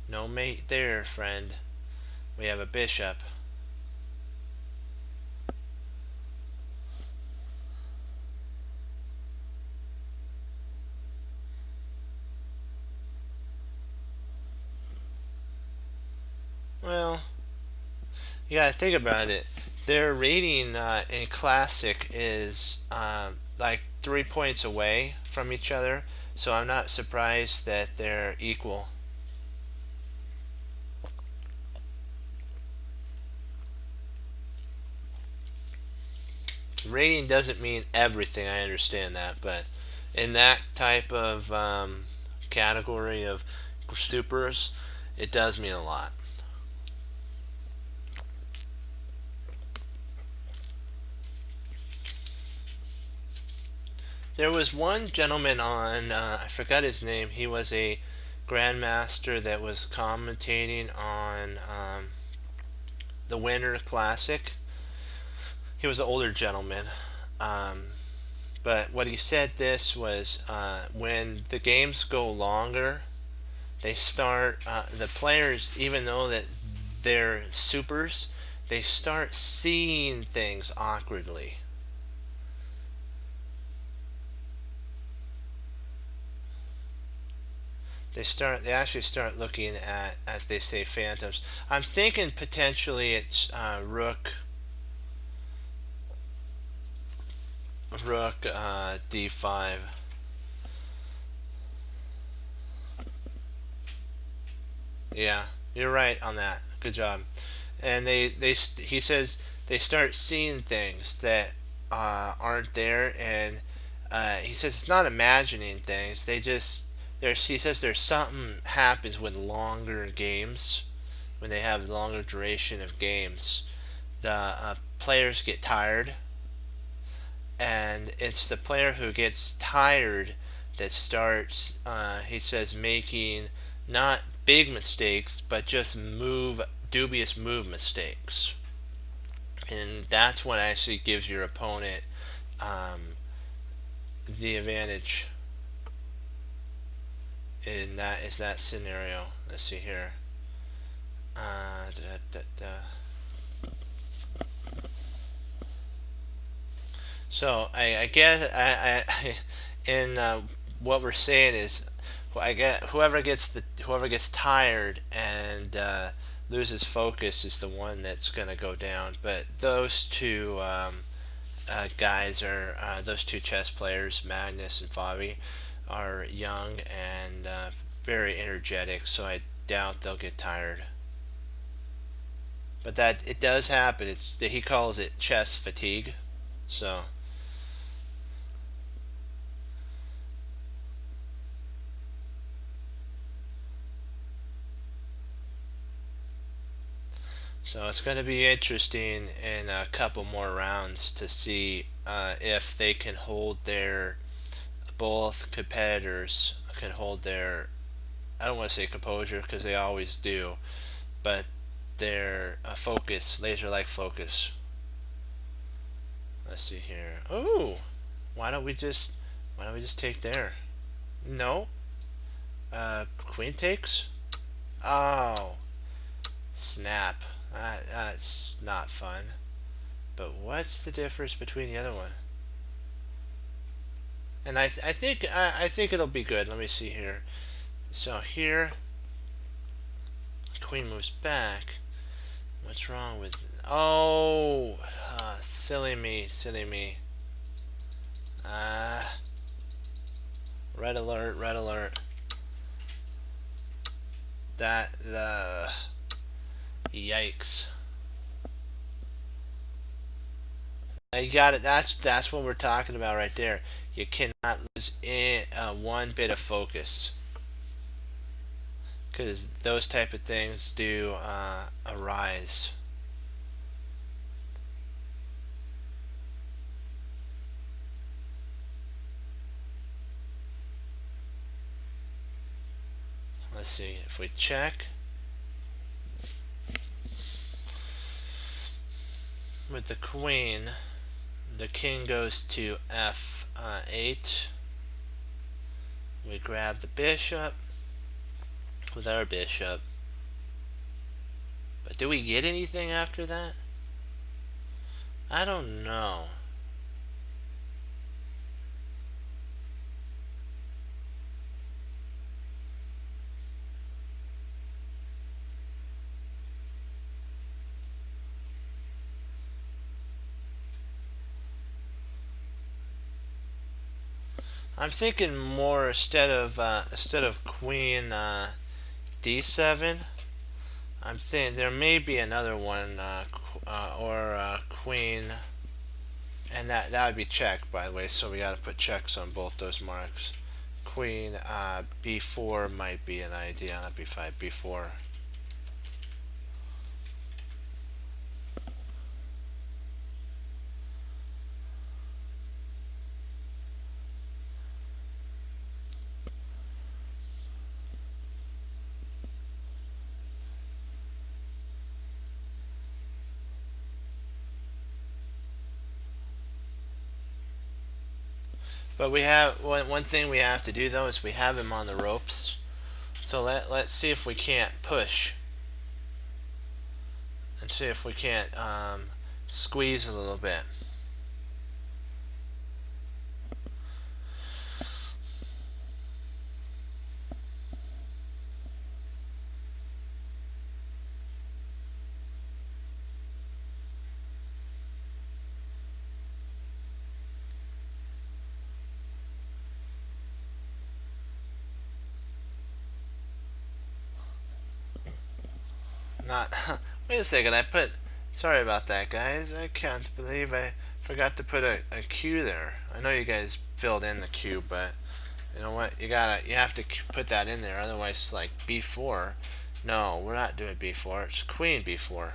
No mate there, friend. We have a bishop. Well, you gotta think about it. Their rating in Classic is like 3 points away from each other, so I'm not surprised that they're equal. Rating doesn't mean everything, I understand that, but in that type of category of supers, it does mean a lot. There was one gentleman on, I forgot his name, he was a grandmaster that was commentating on the Winter Classic. He was an older gentleman. But what he said this was when the games go longer, they start, the players, even though that they're supers, they start seeing things awkwardly. they actually start looking at, as they say, phantoms. I'm thinking potentially it's rook d5. Yeah, you're right on that. Good job. And he says they start seeing things that aren't there, and he says it's not imagining things. He says there's something happens with longer games, when they have longer duration of games. The players get tired, and it's the player who gets tired that starts, he says, making not big mistakes, but just dubious move mistakes. And that's what actually gives your opponent the advantage in that scenario. Let's see here. Da, da, da. So I guess in what we're saying is, I get whoever gets tired and loses focus is the one that's gonna go down. But those two guys are those two chess players, Magnus and Fabi, are young and very energetic. So I doubt they'll get tired. But that it does happen. He calls it chess fatigue. So. So it's going to be interesting in a couple more rounds to see if they can hold both competitors can hold their, I don't want to say composure because they always do, but their focus, laser-like focus. Let's see here. Oh, why don't we just take there? No. Queen takes? Oh, snap. That's not fun. But what's the difference between the other one? And I think it'll be good. Let me see here. So here, queen moves back. What's wrong with? Oh, silly me. Red alert. Red alert. Yikes. You got it. That's what we're talking about right there. You cannot lose one bit of focus, because those type of things do arise. Let's see if we check with the queen. The king goes to f8. We grab the bishop with our bishop. But do we get anything after that? I don't know. I'm thinking more instead of queen d7. I'm thinking there may be another one, or queen, and that would be check, by the way. So we got to put checks on both those marks. Queen b4 might be an idea. Not b5, b4. But we have one thing we have to do though is we have him on the ropes. So let's see if we can't push and see if we can't squeeze a little bit. Not. Wait a second. Sorry about that, guys. I can't believe I forgot to put a Q there. I know you guys filled in the Q, but you know what? You have to put that in there. Otherwise, like B4. No, we're not doing B4. It's Queen B4.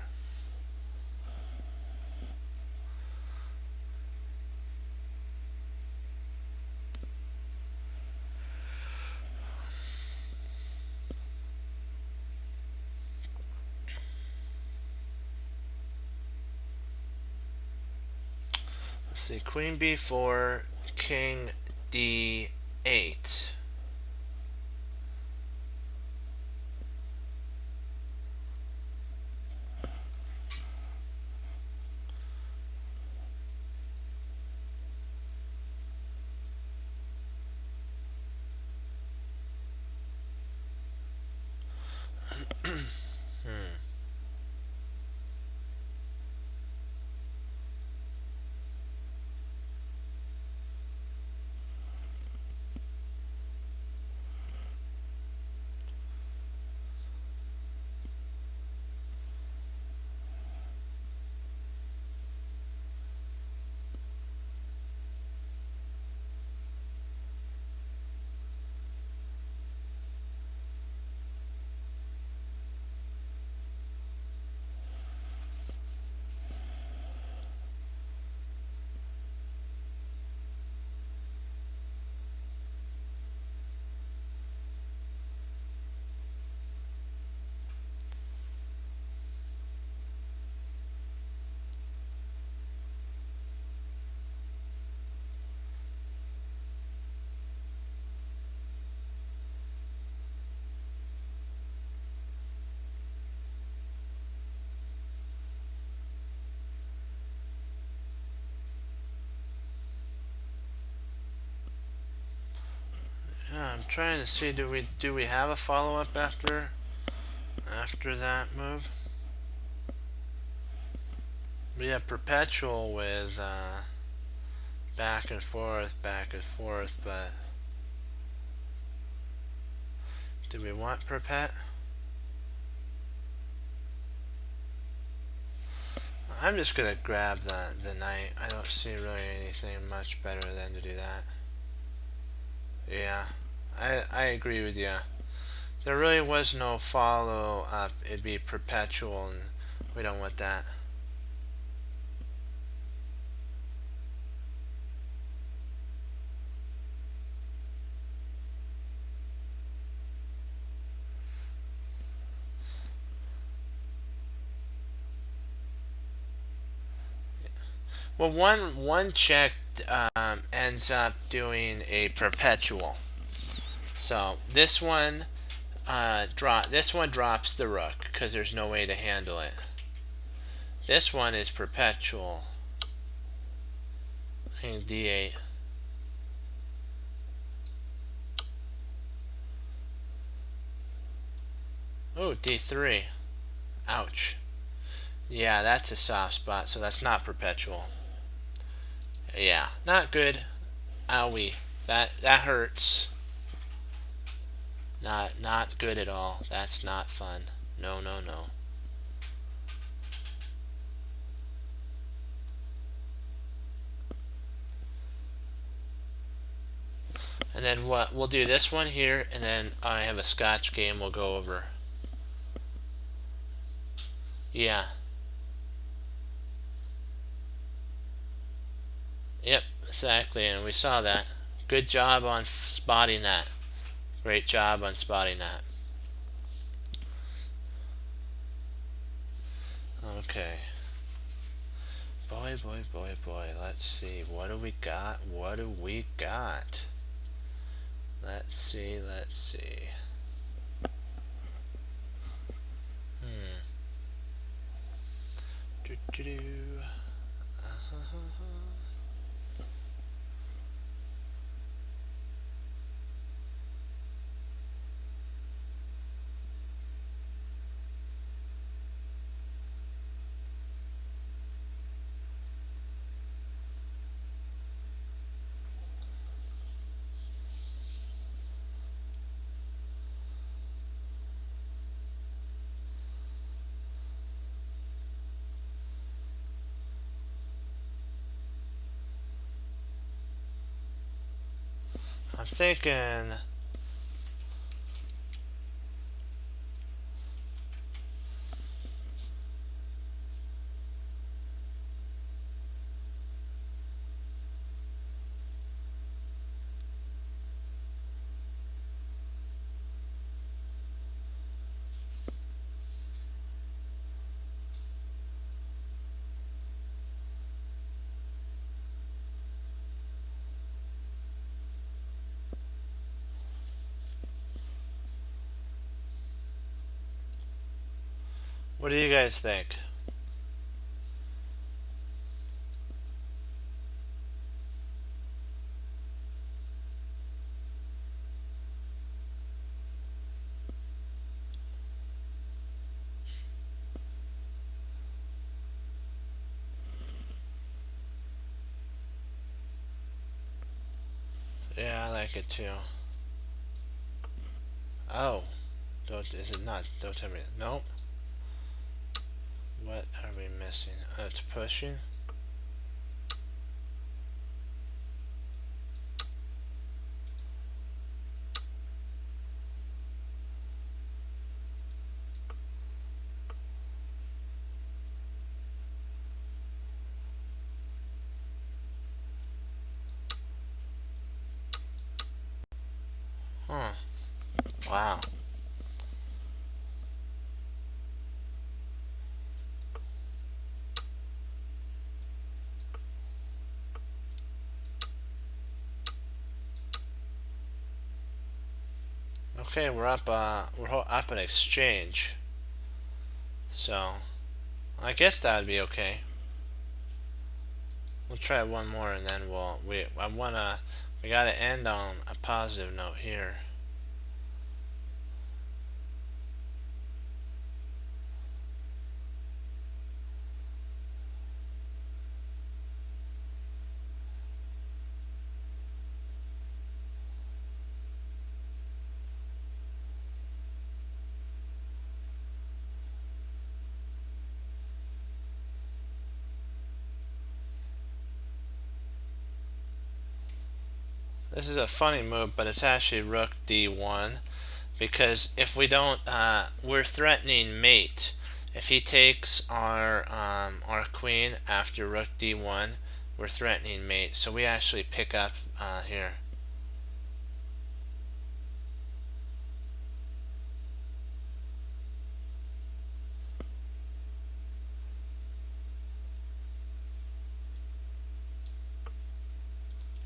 Let's see. Queen B4, King D8. Yeah, I'm trying to see. Do we have a follow up after that move? We have perpetual with back and forth, but do we want perpet? I'm just gonna grab the knight. I don't see really anything much better than to do that. Yeah, I agree with you. There really was no follow up. It'd be perpetual, and we don't want that. Well, one check ends up doing a perpetual. So this one drops the rook because there's no way to handle it. This one is perpetual. King D8. Oh, D3. Ouch. Yeah, that's a soft spot, so that's not perpetual. Yeah, not good. Owie. That hurts. Not good at all. That's not fun. No, no, no. And then what? We'll do this one here, and then I have a Scotch game we'll go over. Yeah. Yep, exactly, and we saw that. Good job on spotting that. Great job on spotting that. Okay. Boy, boy, boy, boy. Let's see. What do we got? What do we got? Let's see, let's see. Do do do. I'm thinking. What do you guys think? Yeah, I like it too. Oh, don't is it not? Don't tell me. Nope. What are we missing? It's pushing. Huh. Wow. Okay, we're up. Up an exchange. So I guess that would be okay. We'll try one more and then we gotta end on a positive note here. This is a funny move, but it's actually rook d1 because if we don't, we're threatening mate. If he takes our queen after rook d1, we're threatening mate. So we actually pick up here.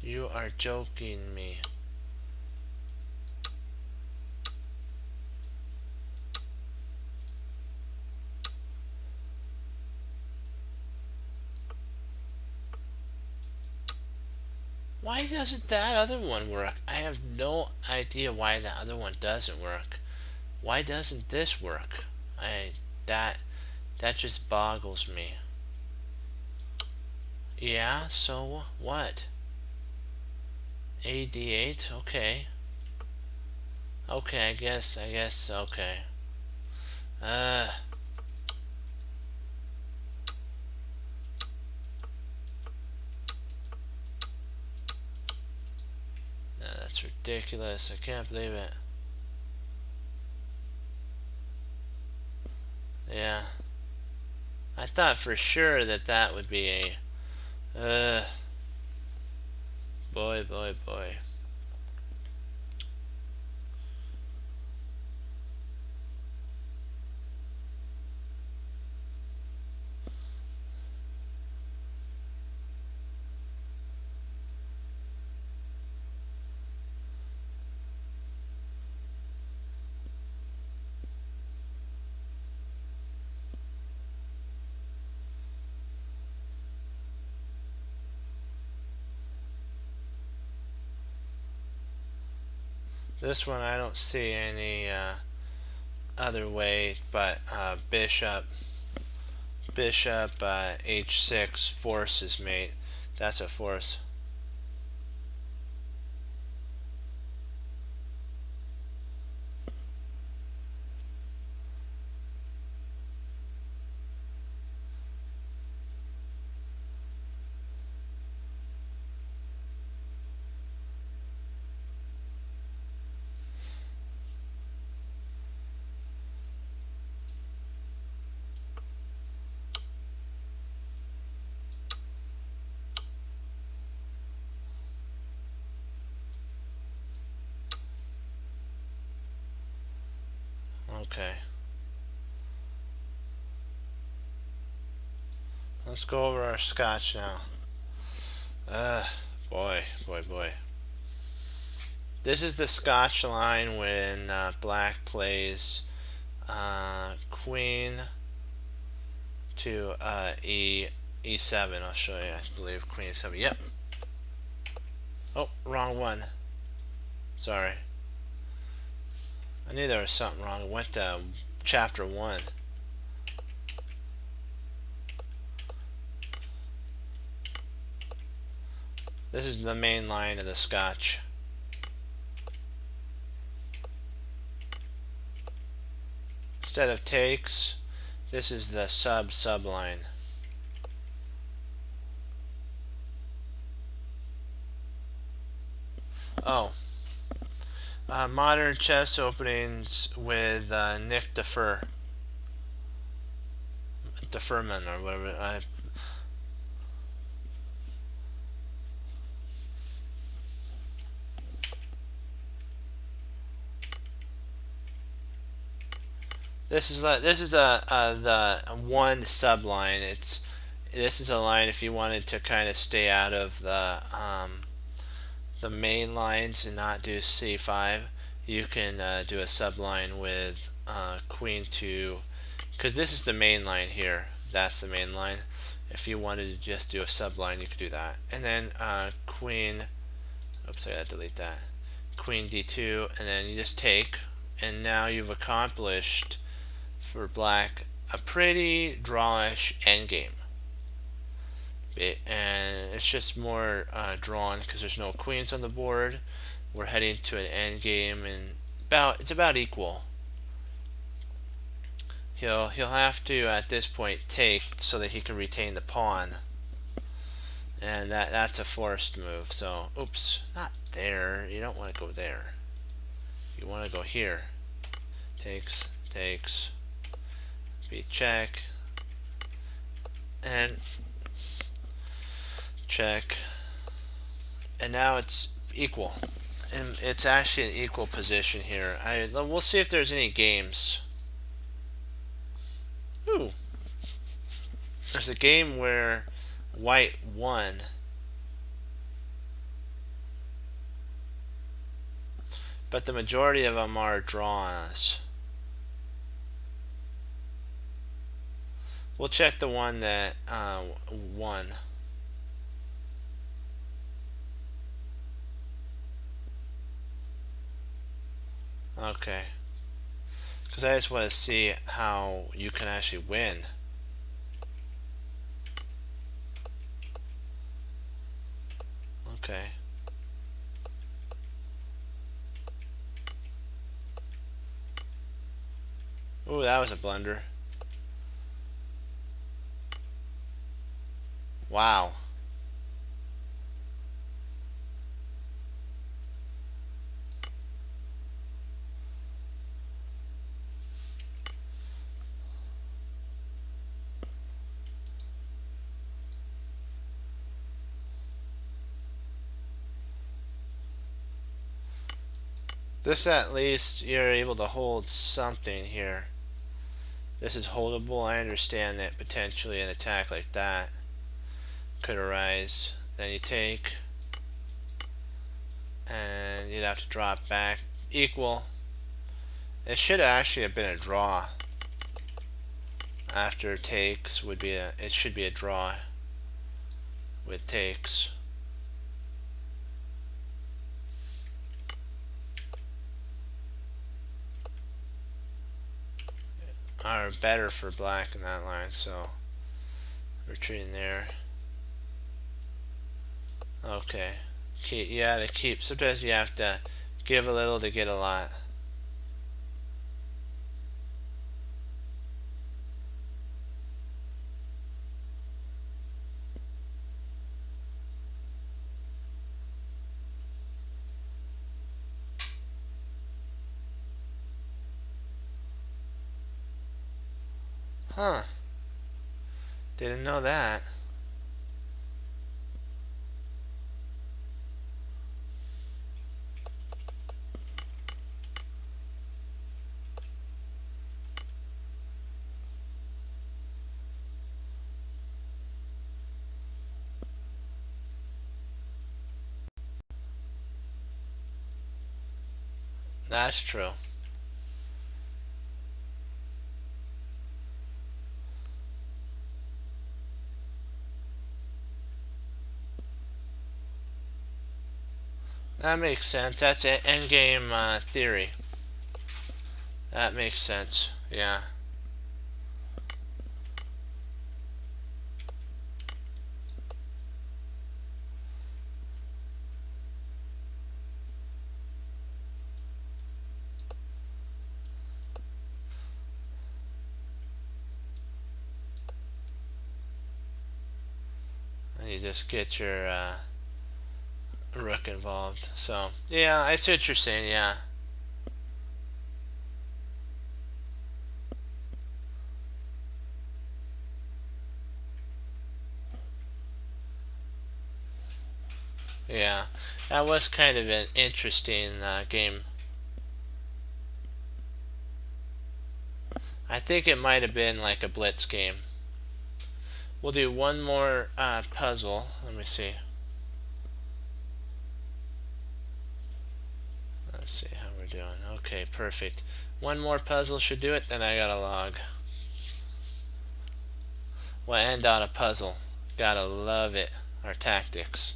You are joking me. Why doesn't that other one work? I have no idea why the other one doesn't work. Why doesn't this work? That that just boggles me. Yeah, so what? AD8, okay. Okay, I guess, okay. Uh, that's ridiculous. I can't believe it. Yeah. I thought for sure that that would be a, boy, boy, boy. This one I don't see any other way but bishop h6 forces mate. That's a force. Okay. Let's go over our Scotch now. Boy, boy, boy. This is the Scotch line when black plays queen to e7. I'll show you. I believe queen e7. Yep. Oh, wrong one. Sorry. I knew there was something wrong. It went to chapter 1. This is the main line of the Scotch. Instead of takes, this is the subline. Oh. Modern chess openings with Nick Deferman or whatever. This is the one subline. This is a line if you wanted to kind of stay out of the main lines and not do c5. You can do a subline with queen to, because this is the main line here. That's the main line. If you wanted to just do a subline, you could do that. And then queen. Oops, I gotta delete that. Queen d2, and then you just take, and now you've accomplished for black a pretty drawish endgame. And it's just more drawn because there's no queens on the board. We're heading to an endgame, and it's about equal. He'll have to at this point take so that he can retain the pawn, and that's a forced move. So oops, not there. You don't want to go there. You want to go here. Takes, b check, and check, and now it's equal, and it's actually an equal position here. We'll see if there's any games. Ooh, there's a game where white won, but the majority of them are draws. We'll check the one that won. Okay. Because I just want to see how you can actually win. Okay. Ooh, that was a blunder. Wow. This at least you're able to hold something here. This is holdable. I understand that potentially an attack like that could arise. Then you take, and you'd have to drop back. Equal. It should actually have been a draw. After takes would be it should be a draw with takes. Are better for black in that line, so retreating there. Okay. You gotta keep. Sometimes you have to give a little to get a lot. Huh. Didn't know that. That's true. That makes sense. That's endgame theory. That makes sense. Yeah. And you just get your rook involved. So, yeah, I see what you're saying, yeah. Yeah, that was kind of an interesting game. I think it might have been like a blitz game. We'll do one more puzzle. Let me see. Let's see how we're doing. Okay, perfect. One more puzzle should do it, then I gotta log. We'll end on a puzzle. Gotta love it. Our tactics.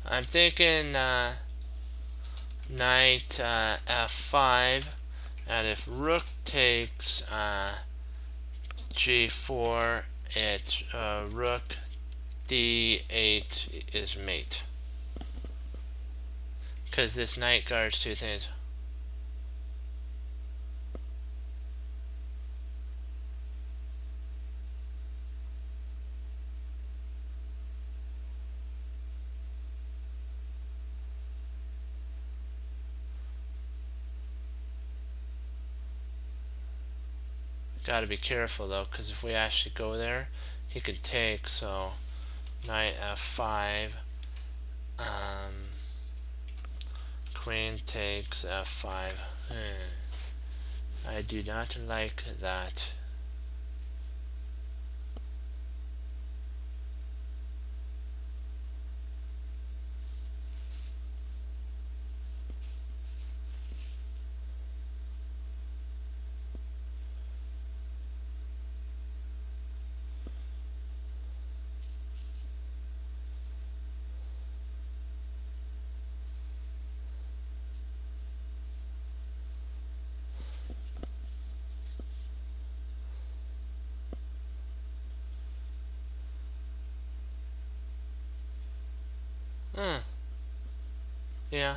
I'm thinking knight f5, and if rook takes g4, it's rook d8 is mate. Because this knight guards two things. Got to be careful though, because if we actually go there, he could take. So knight f5, queen takes f5. I do not like that. Yeah.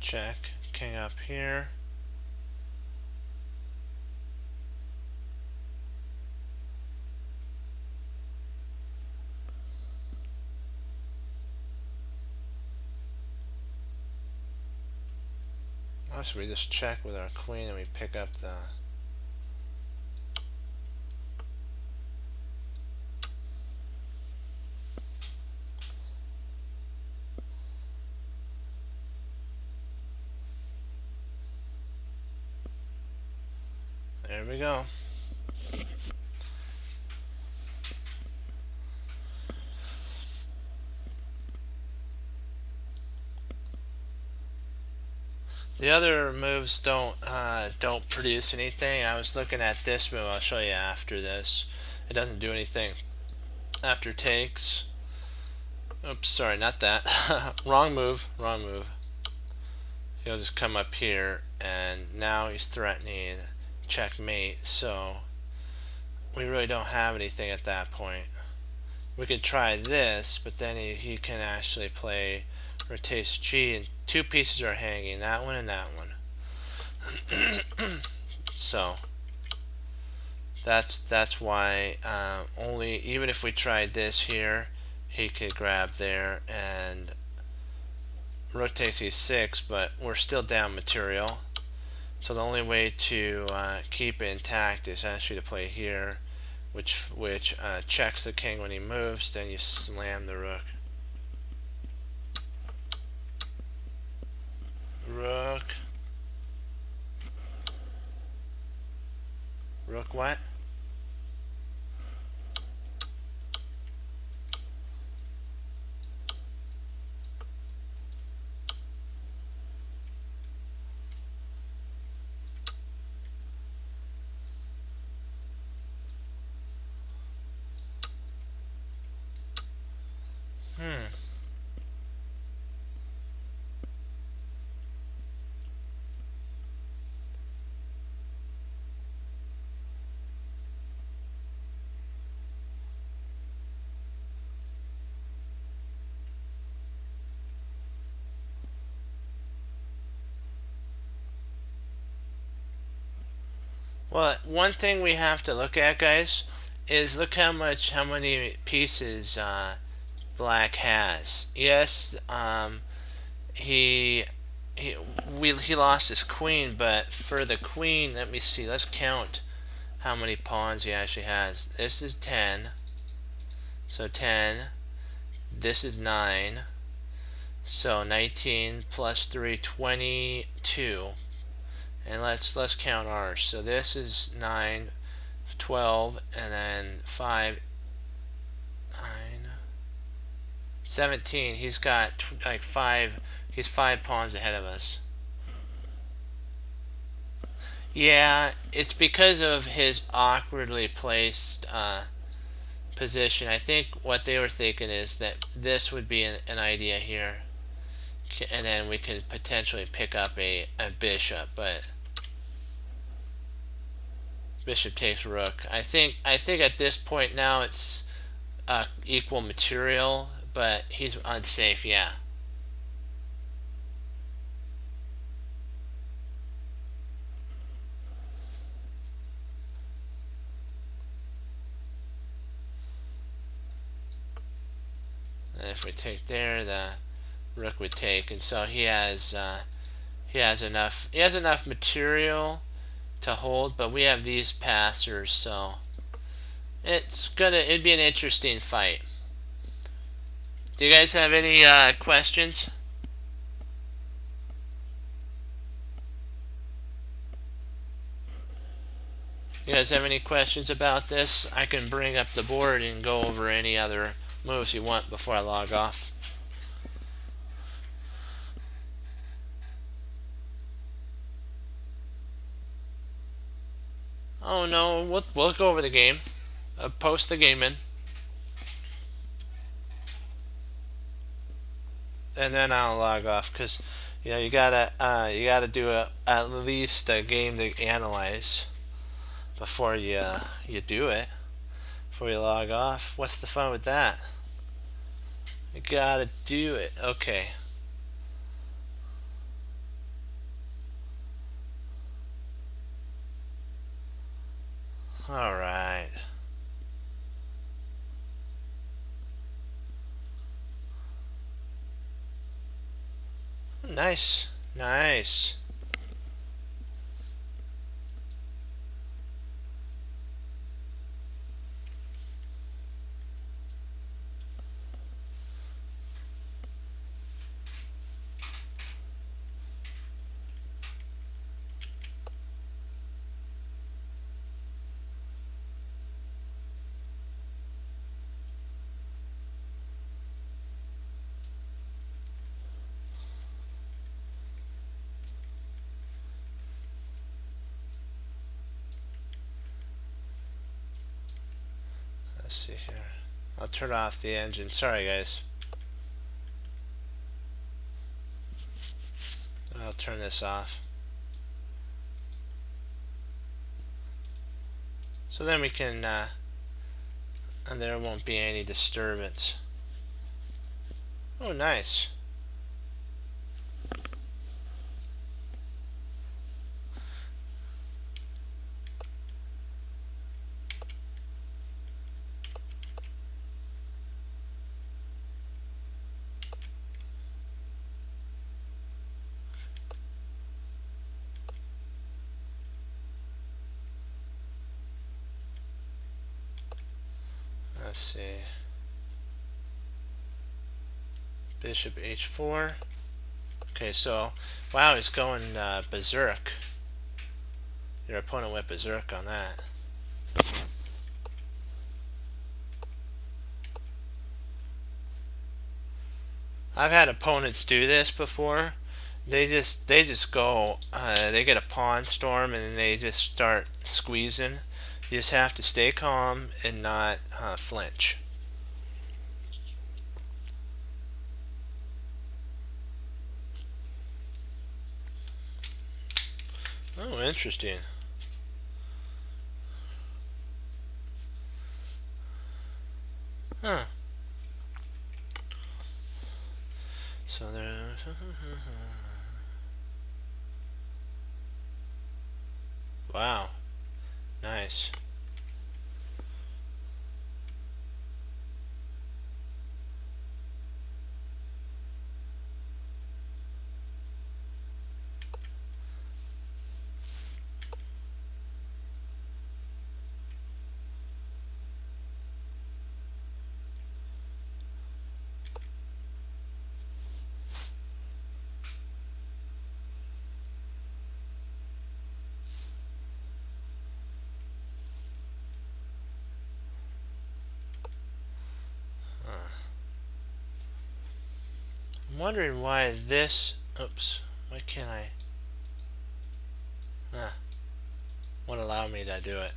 Check. King up here. should we just check with our queen and we pick up the... There we go. The other moves don't produce anything. I was looking at this move. I'll show you after this. It doesn't do anything after takes. Oops, sorry, not that. Wrong move. Wrong move. He'll just come up here, and now he's threatening checkmate. So we really don't have anything at that point. We could try this, but then he can actually play rotates G, and two pieces are hanging, that one and that one. So that's why only, even if we tried this here, he could grab there and rotate C6, but we're still down material. So the only way to keep it intact is actually to play here, which checks the king when he moves. Then you slam the rook. Rook. Rook what? Well, one thing we have to look at, guys, is look how many pieces black has. Yes, he lost his queen, but for the queen, let me see. Let's count how many pawns he actually has. This is 10. So 10. This is 9. So 19 plus 3, 22. And let's count ours. So this is 9, 12, and then 5, 9, 17. He's got like 5. He's 5 pawns ahead of us. Yeah, it's because of his awkwardly placed position. I think what they were thinking is that this would be an idea here, and then we could potentially pick up a bishop, but bishop takes rook. I think at this point now it's equal material, but he's unsafe. Yeah. And if we take there, the rook would take, and so he has enough material to hold, but we have these passers, so it'd be an interesting fight. Do you guys have any questions? You guys have any questions about this? I can bring up the board and go over any other moves you want before I log off. Oh no, we'll go over the game. Post the game in, and then I'll log off, because you gotta do at least a game to analyze before you do it. Before you log off, what's the fun with that? You gotta do it. Okay. All right. Nice. Nice. Let's see here. I'll turn off the engine. Sorry, guys. I'll turn this off. So then we can, and there won't be any disturbance. Oh, nice. Let's see. Bishop h4. Okay, so wow, he's going berserk. Your opponent went berserk on that. I've had opponents do this before. They just go. They get a pawn storm and then they just start squeezing. You just have to stay calm and not flinch. Oh, interesting. Huh. So there. Wow. Nice. I'm wondering why this. Oops. Why can't I? Won't allow me to do it.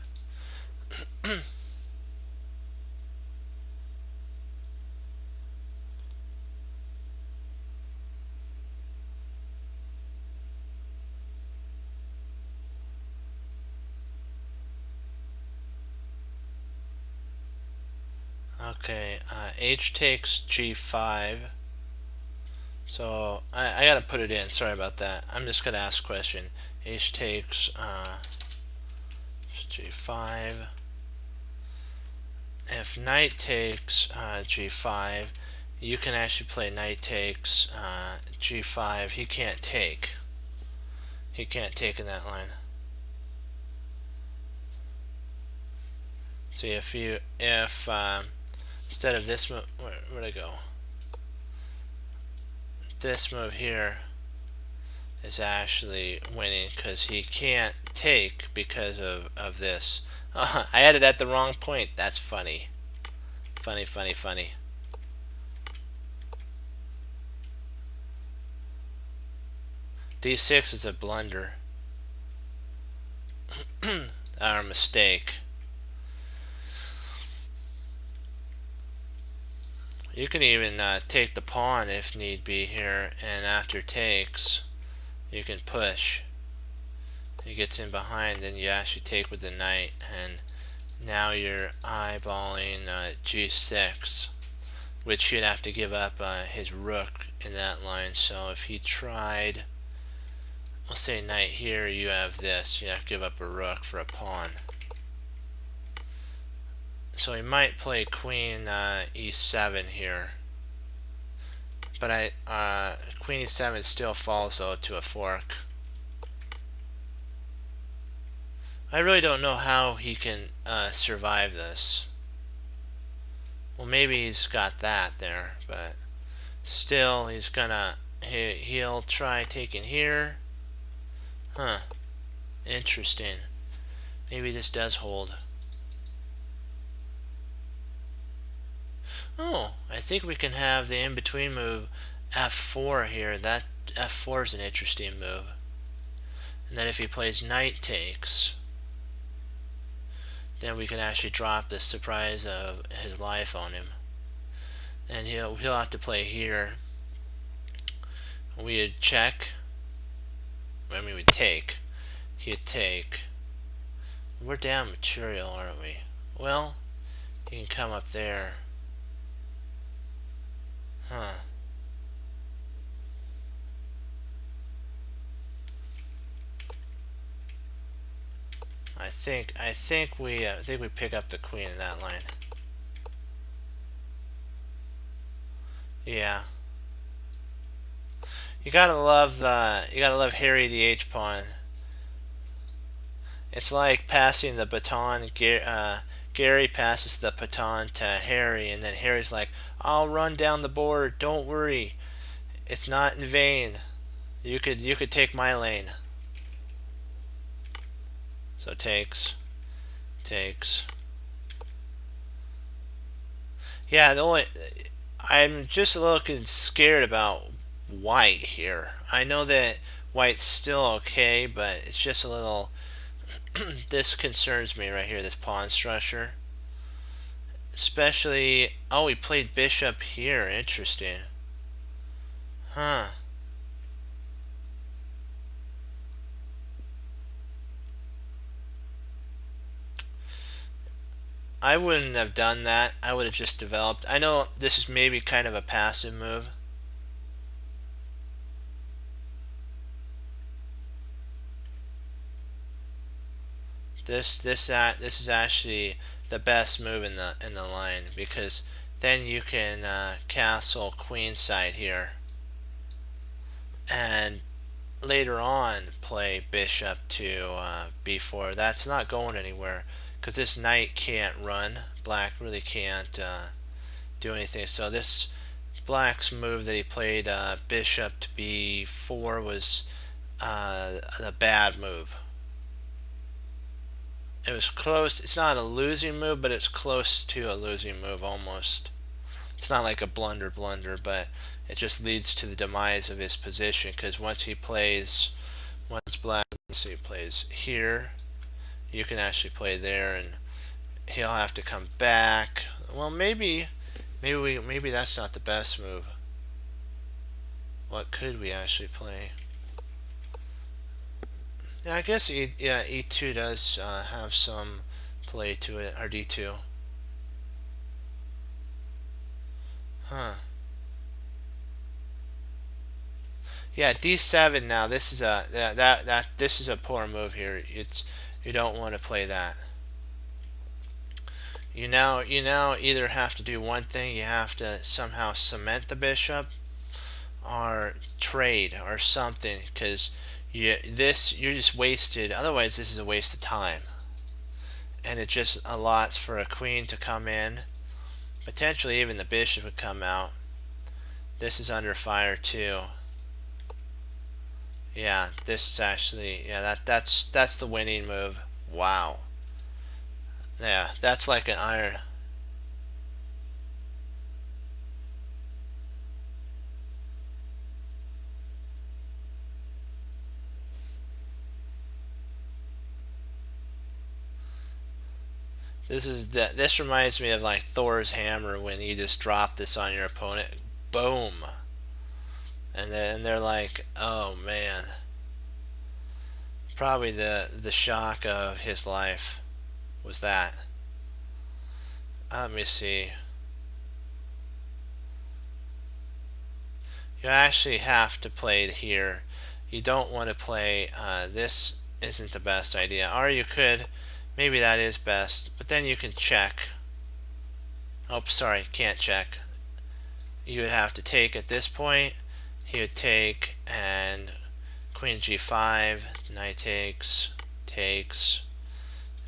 Okay, h takes g5. So I gotta put it in. Sorry about that. I'm just gonna ask a question. H takes g5. If knight takes g5, you can actually play knight takes g5. He can't take. He can't take in that line. See, if instead of this move, where'd I go? This move here is actually winning because he can't take because of this. I added at the wrong point. That's funny. Funny, funny, funny. D6 is a blunder. Our mistake. You can even take the pawn if need be here, and after takes, you can push. He gets in behind, and you actually take with the knight, and now you're eyeballing g6, which you'd have to give up his rook in that line. So if he tried, we'll say knight here, you have this. You have to give up a rook for a pawn. So he might play queen e7 here, but queen e7 still falls though to a fork. I really don't know how he can survive this. Well, maybe he's got that there, but still he's gonna he'll try taking here. Huh. Interesting. Maybe this does hold. Oh, I think we can have the in-between move f4 here. That f4 is an interesting move. And then if he plays knight takes, then we can actually drop the surprise of his life on him. And he'll have to play here. We would check. I mean, we'd take. He'd take. We're down material, aren't we? Well, you can come up there. Huh. I think we pick up the queen in that line. Yeah. You gotta love Harry the H pawn. It's like passing the baton. Gary passes the baton to Harry, and then Harry's like, "I'll run down the board. Don't worry, it's not in vain. You could take my lane." So takes. Yeah, I'm just a little scared about white here. I know that white's still okay, but it's just a little. This concerns me right here. This pawn structure, especially. Oh, he played bishop here. Interesting. Huh. I wouldn't have done that. I would have just developed. I know this is maybe kind of a passive move. This is actually the best move in the line, because then you can castle queenside here, and later on play bishop to b4. That's not going anywhere because this knight can't run. Black really can't do anything. So this black's move that he played, bishop to b4, was a bad move. It was close. It's not a losing move, but it's close to a losing move almost. It's not like a blunder, but it just leads to the demise of his position, because once black, let's see, he plays here, you can actually play there, and he'll have to come back. Well, maybe that's not the best move. What could we actually play? Yeah, I guess E2 does have some play to it, or D2. Huh. Yeah, D7 now. This is this is a poor move here. You don't want to play that. You now either have to do one thing. You have to somehow cement the bishop, or trade or something, because you're just wasted. Otherwise, this is a waste of time, and it just allots for a queen to come in. Potentially even the bishop would come out. This is under fire too. Yeah, this is actually, yeah, that's the winning move. Wow. Yeah, that's like an iron. This reminds me of like Thor's hammer, when you just drop this on your opponent, boom, and they're like, oh man. Probably the shock of his life was that. Let me see. You actually have to play it here. You don't want to play, this isn't the best idea. Or you could, maybe that is best, but then you can check. Oh, sorry, can't check. You would have to take at this point. He would take, and queen g5, knight takes,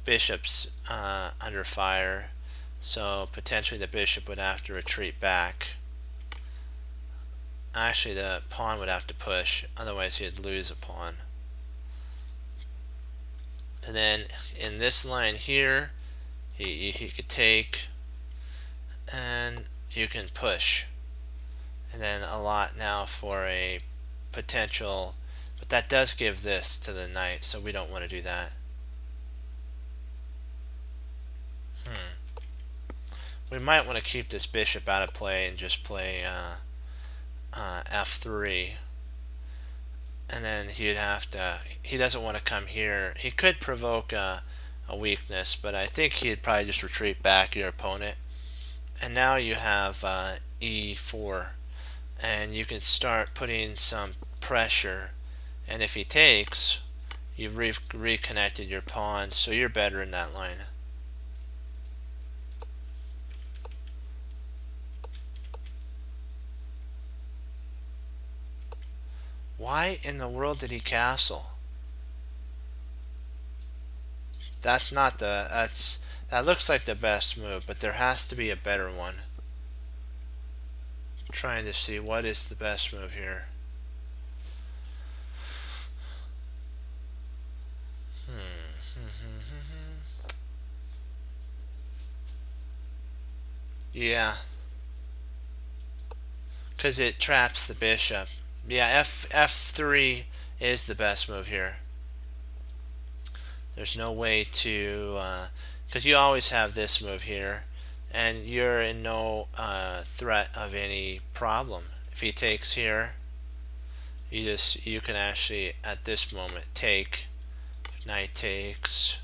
bishop's under fire, so potentially the bishop would have to retreat back. Actually, the pawn would have to push, otherwise he'd lose a pawn. And then in this line here, he could take, and you can push, and then a lot now for a potential, but that does give this to the knight, so we don't want to do that. We might want to keep this bishop out of play and just play f3. And then he'd have to, he doesn't want to come here. He could provoke a weakness, but I think he'd probably just retreat back your opponent. And now you have e4, and you can start putting some pressure. And if he takes, you've reconnected your pawn, so you're better in that line. Why in the world did he castle? That's not the, that looks like the best move, but there has to be a better one. I'm trying to see what is the best move here. Yeah, because it traps the bishop. Yeah, f3 is the best move here. There's no way to, because you always have this move here, and you're in no threat of any problem. If he takes here, you can actually at this moment take. Knight takes.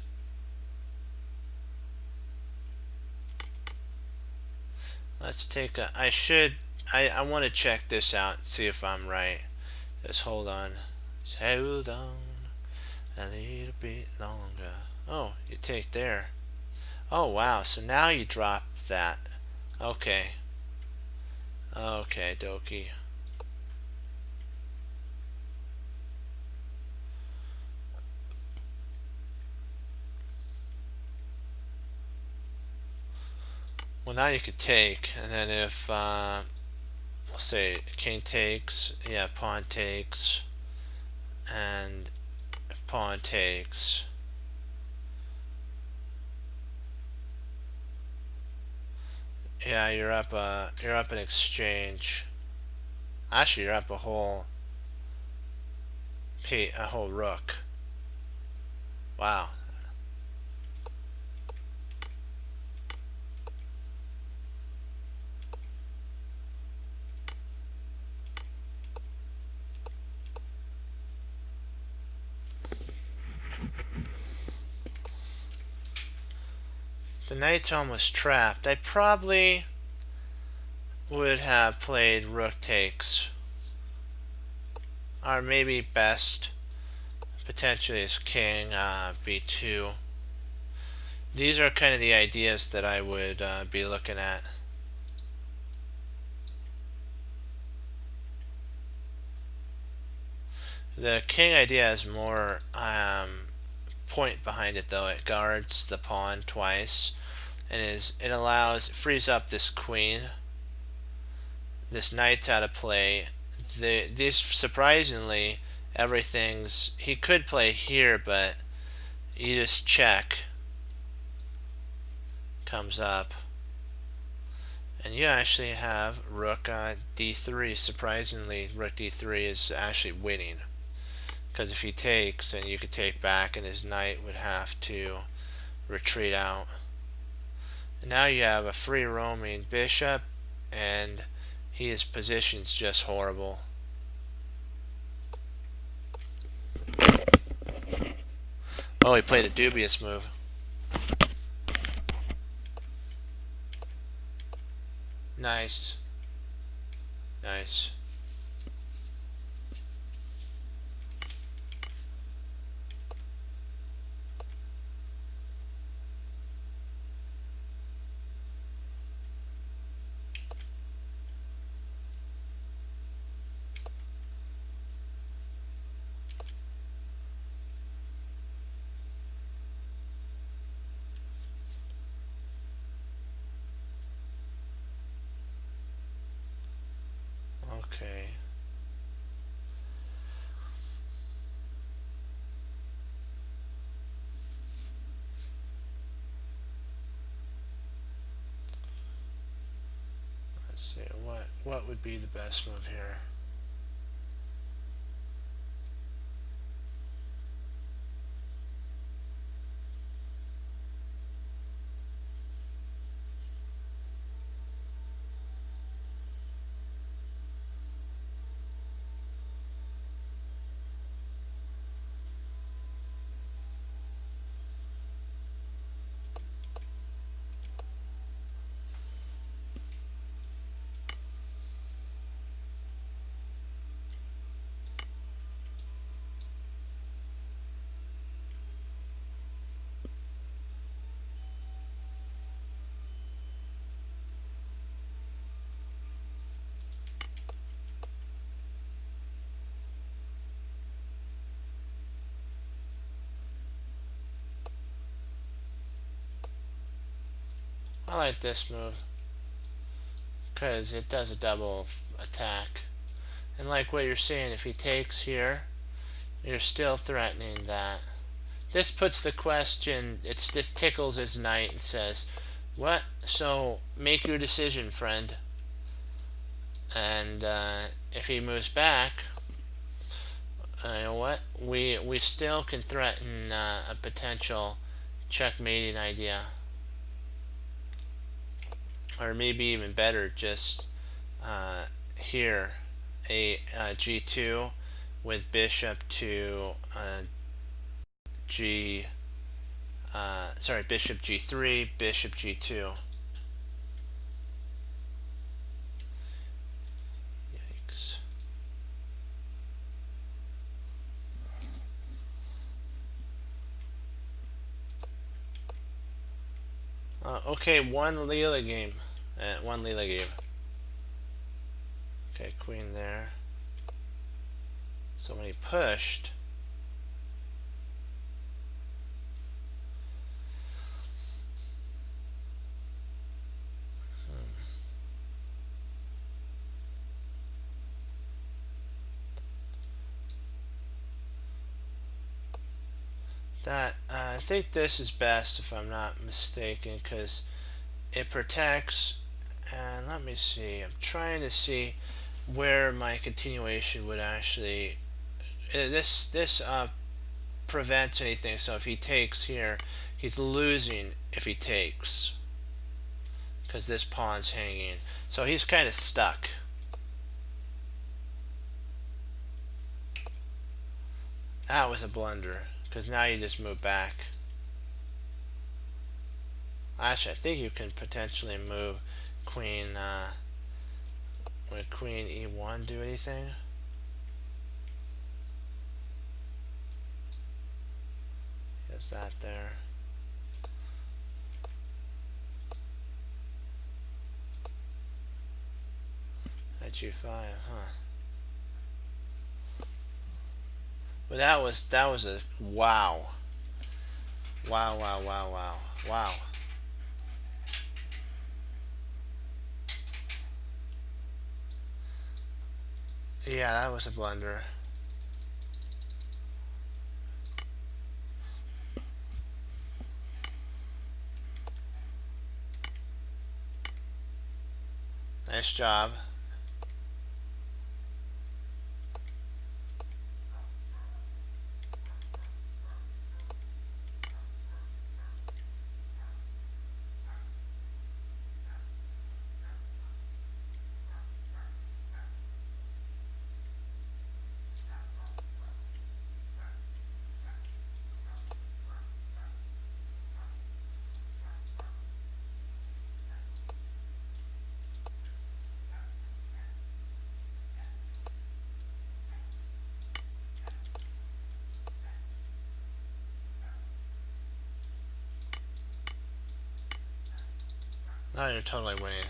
Let's take a. I want to check this out and see if I'm right. Just hold on. Just hold on a little bit longer. Oh, you take there. Oh wow, so now you drop that. Okay. Okay, dokie. Well, now you could take, and then if we'll say king takes, yeah, pawn takes, and if pawn takes, yeah, you're up an exchange. Actually, you're up a whole rook. Wow. The knight's almost trapped. I probably would have played rook takes, or maybe best potentially is king b2. These are kind of the ideas that I would be looking at. The king idea has more point behind it, though. It guards the pawn twice, and it frees up this queen. This knight's out of play. These surprisingly, he could play here, but you just check. Comes up, and you actually have rook d3. Surprisingly, rook d3 is actually winning, because if he takes, then you could take back, and his knight would have to retreat out. And now you have a free roaming bishop, and his position's just horrible. Oh, he played a dubious move. Nice. Nice. Okay. Let's see, what would be the best move here? I like this move because it does a double attack. And like what you're saying, if he takes here, you're still threatening that. This puts the question, this tickles his knight and says, what? So make your decision, friend. And if he moves back, you know what? We still can threaten a potential checkmating idea. Or maybe even better, just here, a g2 with bishop to bishop g3, bishop g2. Yikes. Okay, one Leela game. One Leela game. Okay, queen there. So when he pushed, that I think this is best if I'm not mistaken, because it protects. And let me see, I'm trying to see where my continuation would actually this prevents anything. So if he takes here, he's losing if he takes, because this pawn's hanging, so he's kind of stuck. That was a blunder, because now you just move back. Actually, I think you can potentially move queen would queen e1 do anything? Is that there? At g5, huh? But that was a wow. Wow, wow, wow, wow, wow. Yeah, that was a blunder. Nice job. Now you're totally winning.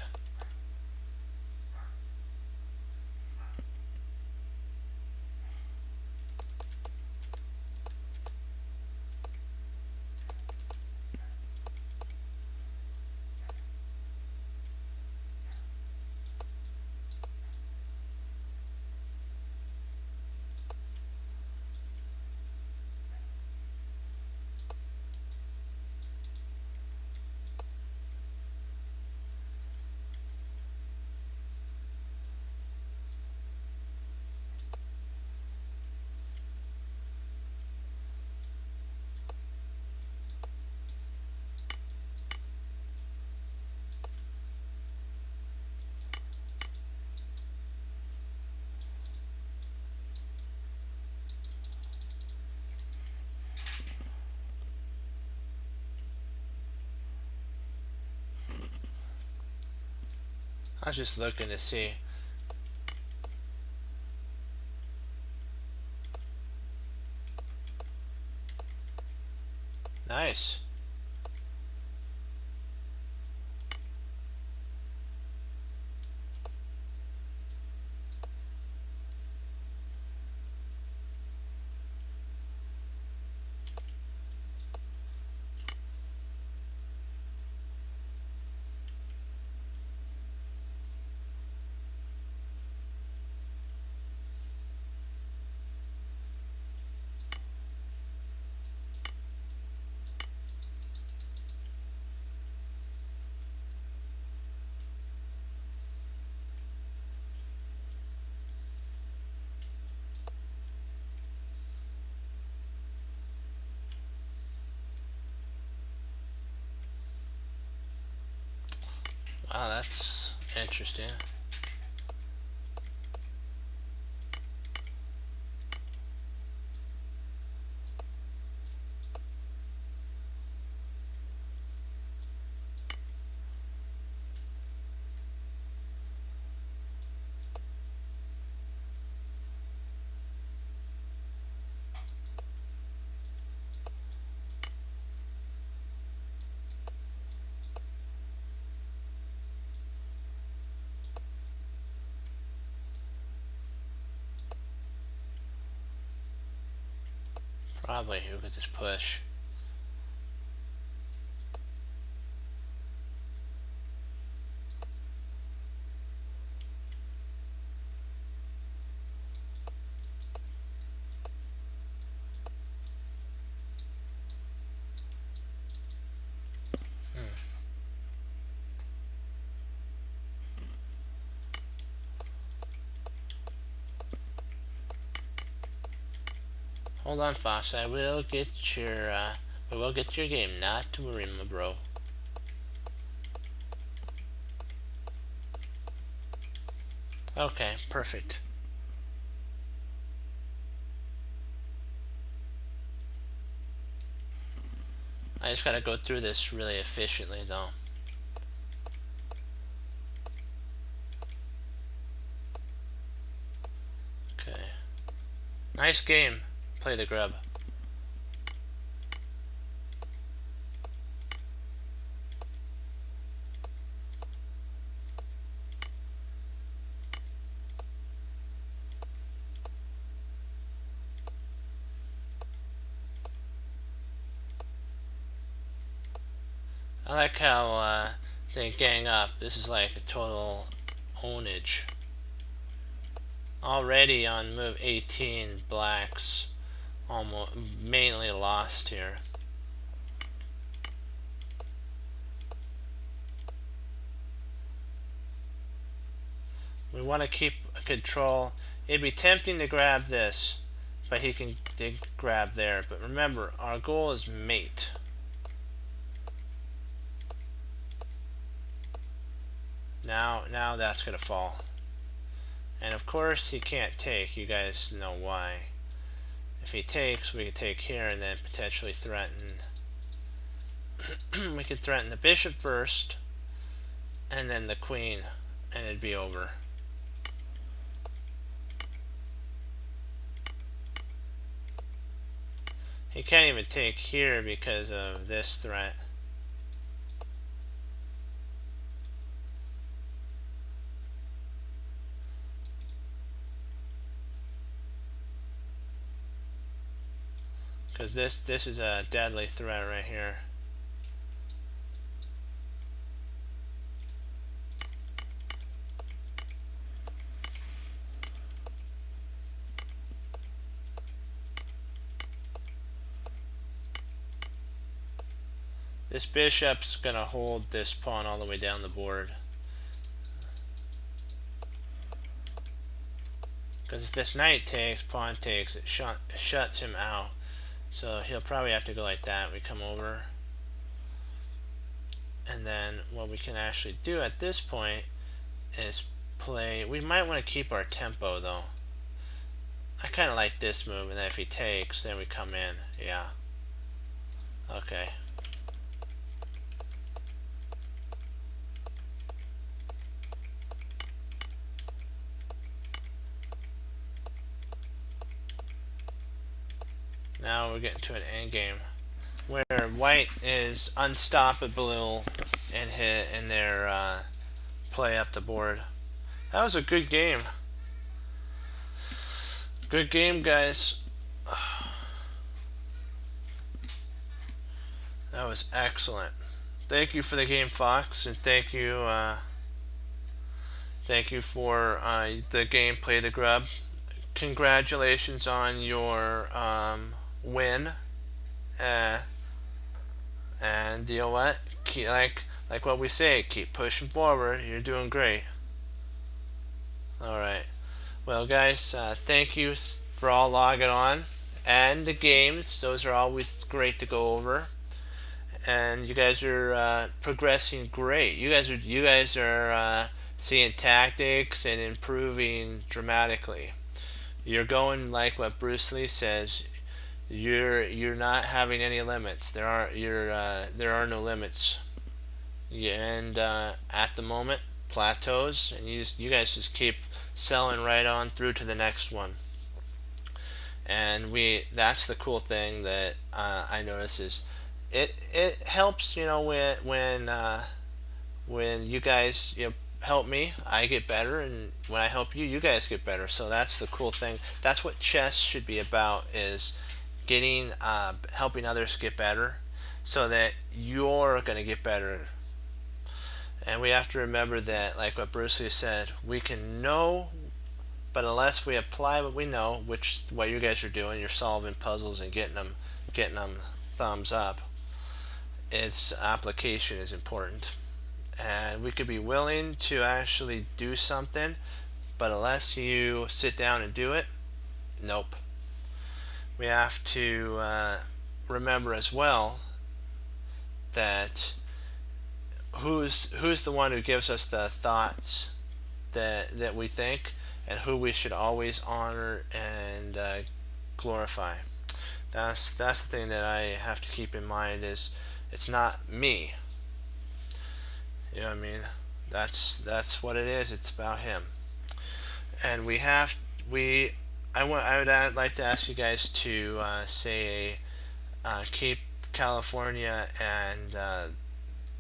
I was just looking to see. Nice. Oh, that's interesting. Probably who could just push. Hold on, Fox. I will get your. We will get your game. Not to worry, my bro. Okay, perfect. I just gotta go through this really efficiently, though. Okay. Nice game. Play the grub. I like how they gang up. This is like a total ownage. Already on move 18, blacks almost mainly lost here. We want to keep control. It'd be tempting to grab this, but he can grab there. But remember, our goal is mate. Now that's gonna fall. And of course he can't take. You guys know why. If he takes, we can take here and then potentially threaten. We could threaten the bishop first, and then the queen, and it'd be over. He can't even take here because of this threat. Because this is a deadly threat right here. This bishop's gonna hold this pawn all the way down the board. Because if this knight takes, pawn takes, it shuts him out. So he'll probably have to go like that. We come over. And then what we can actually do at this point is play. We might want to keep our tempo though. I kind of like this move, and then if he takes, then we come in. Yeah. Okay. Now we're getting to an end game where white is unstoppable in their play up the board. That was a good game. Good game, guys. That was excellent. Thank you for the game, Fox, and thank you for the game, Play the Grub. Congratulations on your win. And you know what? Like what we say, keep pushing forward. You're doing great. All right. Well, guys, thank you for all logging on and the games. Those are always great to go over. and you guys are progressing great. You guys are seeing tactics and improving dramatically. You're going like what Bruce Lee says. You're not having any limits. There are no limits. And at the moment, plateaus, and you guys just keep selling right on through to the next one. And that's the cool thing that I notice is it helps, when you guys, help me, I get better, and when I help you, you guys get better. So that's the cool thing. That's what chess should be about, is getting helping others get better, so that you're gonna get better. And we have to remember that, like what Bruce Lee said, we can know, but unless we apply what we know, which is what you guys are doing, you're solving puzzles and getting them thumbs up. Its application is important, and we could be willing to actually do something, but unless you sit down and do it, nope. We have to remember as well that who's the one who gives us the thoughts that we think, and who we should always honor and glorify. That's the thing that I have to keep in mind, is it's not me. You know what I mean? That's what it is. It's about him. And I would like to ask you guys to say keep California and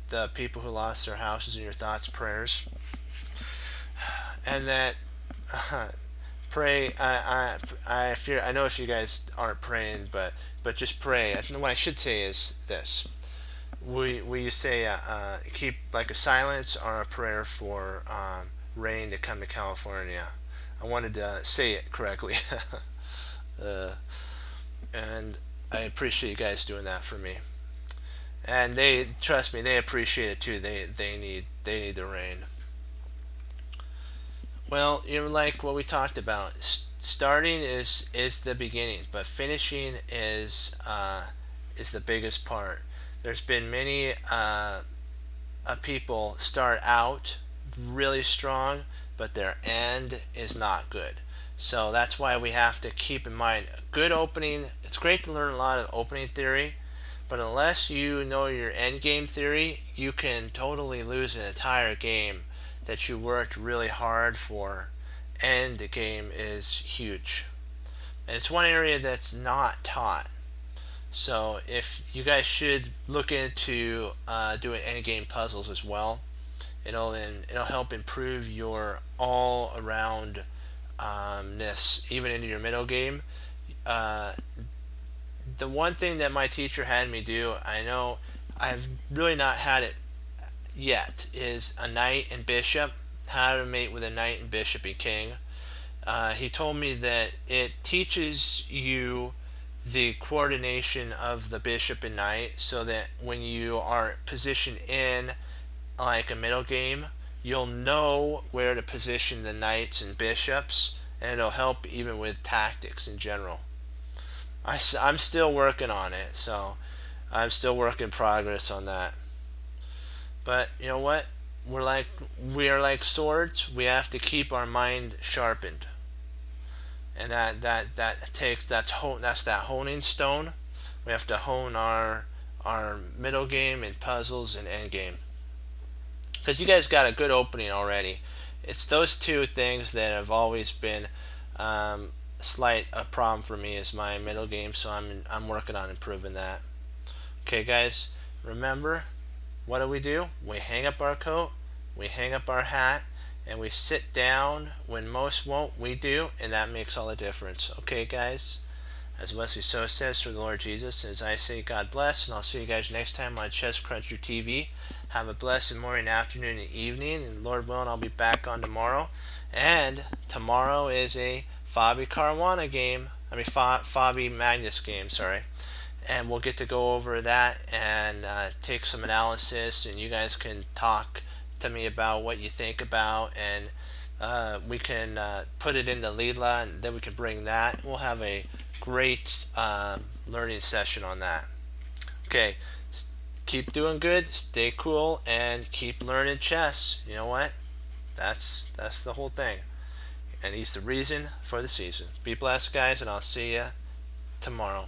the people who lost their houses in your thoughts, prayers, and that pray. I fear. I know if you guys aren't praying, but just pray. I think what I should say is this: will you say keep like a silence or a prayer for rain to come to California? I wanted to say it correctly, uh, and I appreciate you guys doing that for me. And they trust me, they appreciate it too. They need the rain. Well, like what we talked about. Starting is the beginning, but finishing is the biggest part. There's been many people start out really strong, but their end is not good. So that's why we have to keep in mind a good opening. It's great to learn a lot of opening theory, but unless you know your end game theory, you can totally lose an entire game that you worked really hard for. End game is huge. And it's one area that's not taught. So if you guys should look into doing end game puzzles as well. It'll help improve your all around ness, even into your middle game. Uh, the one thing that my teacher had me do, I know I've really not had it yet, is a knight and bishop, how to mate with a knight and bishop and king. He told me that it teaches you the coordination of the bishop and knight, so that when you are positioned in like a middle game, you'll know where to position the knights and bishops, and it'll help even with tactics in general. I'm still working on it, so I'm still work in progress on that. But you know what? We are like swords. We have to keep our mind sharpened, and that's that honing stone. We have to hone our middle game and puzzles and end game, because you guys got a good opening already. It's those two things that have always been slight a problem for me, is my middle game. So I'm working on improving that. Okay, guys, remember, what do? We hang up our coat, we hang up our hat, and we sit down when most won't. We do, and that makes all the difference. Okay, guys. As Wesley So says, through the Lord Jesus, and as I say, God bless, and I'll see you guys next time on Chess Cruncher TV. Have a blessed morning, afternoon, and evening, and Lord willing, I'll be back on tomorrow. And tomorrow is a Fabi Caruana game. I mean, Fabi Magnus game, sorry. And we'll get to go over that and take some analysis, and you guys can talk to me about what you think about, and we can put it into Leela, and then we can bring that. We'll have a great learning session on that. Okay, keep doing good, stay cool, and keep learning chess. You know what? That's the whole thing. And he's the reason for the season. Be blessed, guys, and I'll see you tomorrow.